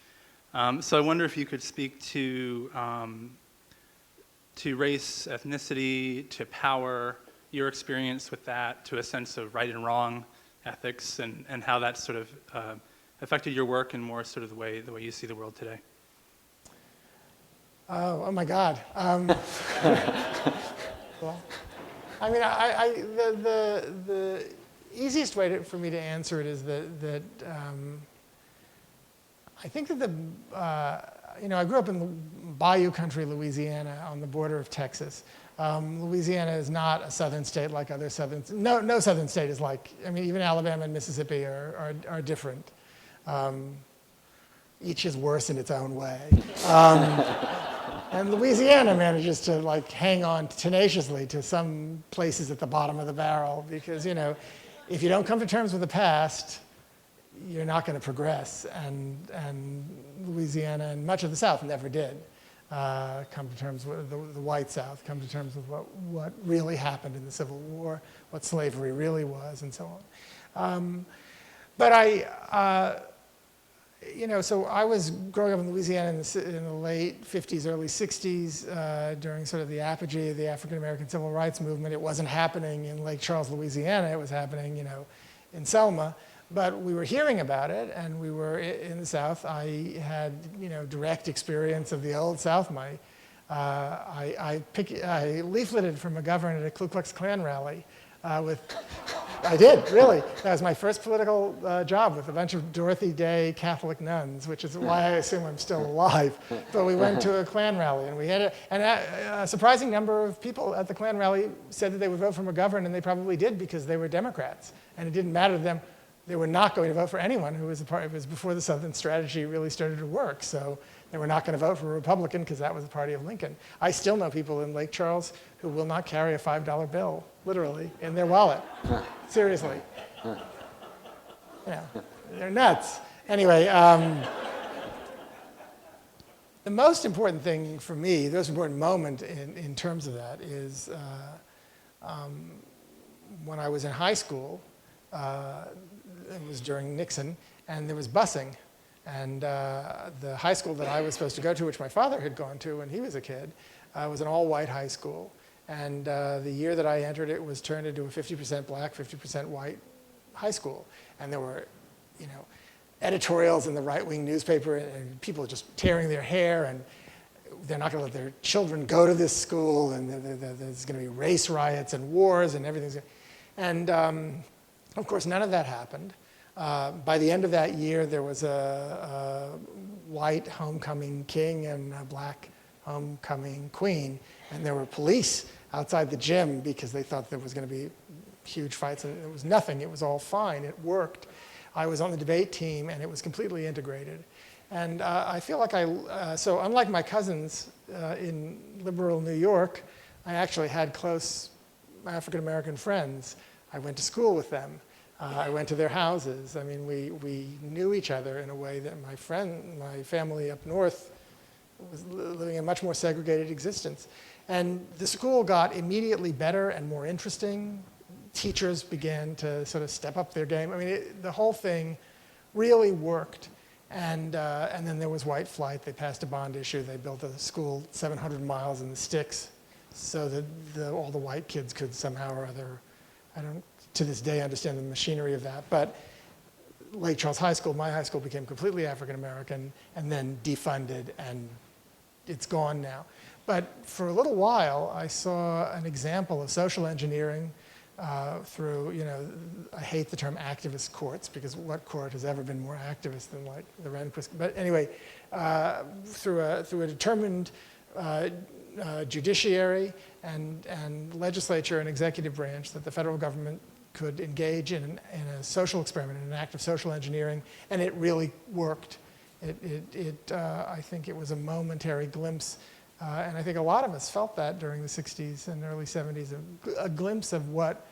So I wonder if you could speak to race, ethnicity, to power, your experience with that, to a sense of right and wrong ethics, and how that sort of affected your work and more sort of the way you see the world today. Oh my God. Well, I mean, the easiest way for me to answer it is that I think that you know, I grew up in Bayou Country, Louisiana, on the border of Texas. Louisiana is not a southern state like other southern. No southern state is like. I mean, even Alabama and Mississippi are different. Each is worse in its own way. And Louisiana manages to like hang on tenaciously to some places at the bottom of the barrel because, you know, if you don't come to terms with the past, you're not going to progress. And Louisiana and much of the South never did come to terms with the white South, come to terms with what really happened in the Civil War, what slavery really was, and so on. But you know, so I was growing up in Louisiana in the late 50s, early 60s, during sort of the apogee of the African American Civil Rights Movement. It wasn't happening in Lake Charles, Louisiana. It was happening, you know, in Selma. But we were hearing about it, and we were in the South. I had, you know, direct experience of the old South. I leafleted from McGovern at a Ku Klux Klan rally I did, really. That was my first political job with a bunch of Dorothy Day Catholic nuns, which is why I assume I'm still alive. But we went to a Klan rally, and we had a surprising number of people at the Klan rally said that they would vote for McGovern, and they probably did because they were Democrats. And it didn't matter to them. They were not going to vote for anyone who was a part. It was before the Southern strategy really started to work. So they were not going to vote for a Republican because that was the party of Lincoln. I still know people in Lake Charles who will not carry a $5 bill, literally, in their wallet. Seriously. You know, they're nuts. Anyway, the most important thing for me, the most important moment in terms of that is when I was in high school. It was during Nixon, and there was busing. And the high school that I was supposed to go to, which my father had gone to when he was a kid, was an all-white high school. And the year that I entered, it was turned into a 50% black, 50% white high school. And there were, you know, editorials in the right-wing newspaper, and people just tearing their hair, and they're not going to let their children go to this school, and there's going to be race riots and wars and everything. And of course, none of that happened. By the end of that year, there was a white homecoming king and a black homecoming queen, and there were police outside the gym because they thought there was going to be huge fights, and it was nothing. It was all fine. It worked. I was on the debate team, and it was completely integrated. And I feel like so unlike my cousins in liberal New York, I actually had close African-American friends. I went to school with them. I went to their houses. I mean, we knew each other in a way that my family up north was living a much more segregated existence. And the school got immediately better and more interesting. Teachers began to sort of step up their game. I mean, the whole thing really worked. And then there was white flight. They passed a bond issue. They built a school 700 miles in the sticks so that all the white kids could somehow or other, I don't to this day understand the machinery of that, but Lake Charles High School, my high school, became completely African American and then defunded, and it's gone now. But for a little while, I saw an example of social engineering through, I hate the term activist courts, because what court has ever been more activist than like the Rehnquist? But anyway, through a determined judiciary and legislature and executive branch, that the federal government could engage in a social experiment, in an act of social engineering, and it really worked. I think it was a momentary glimpse, and I think a lot of us felt that during the 60s and early 70s, a glimpse of what,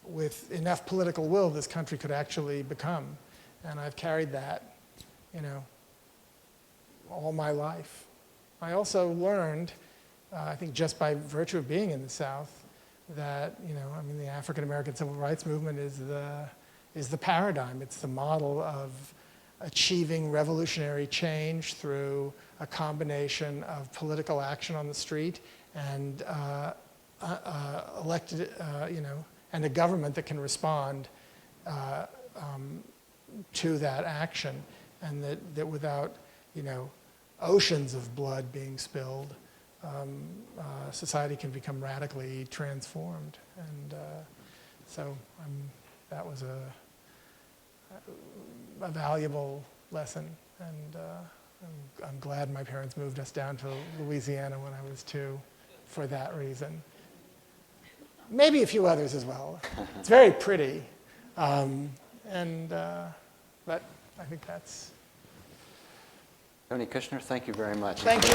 with enough political will, this country could actually become. And I've carried that, all my life. I also learned, I think just by virtue of being in the South, that, the African-American civil rights movement is the paradigm. It's the model of achieving revolutionary change through a combination of political action on the street and elected, and a government that can respond to that action, and that without, oceans of blood being spilled, society can become radically transformed. And so that was a valuable lesson. And I'm glad my parents moved us down to Louisiana when I was 2 for that reason. Maybe a few others as well. It's very pretty. But I think that's... Tony Kushner, thank you very much. Thank you.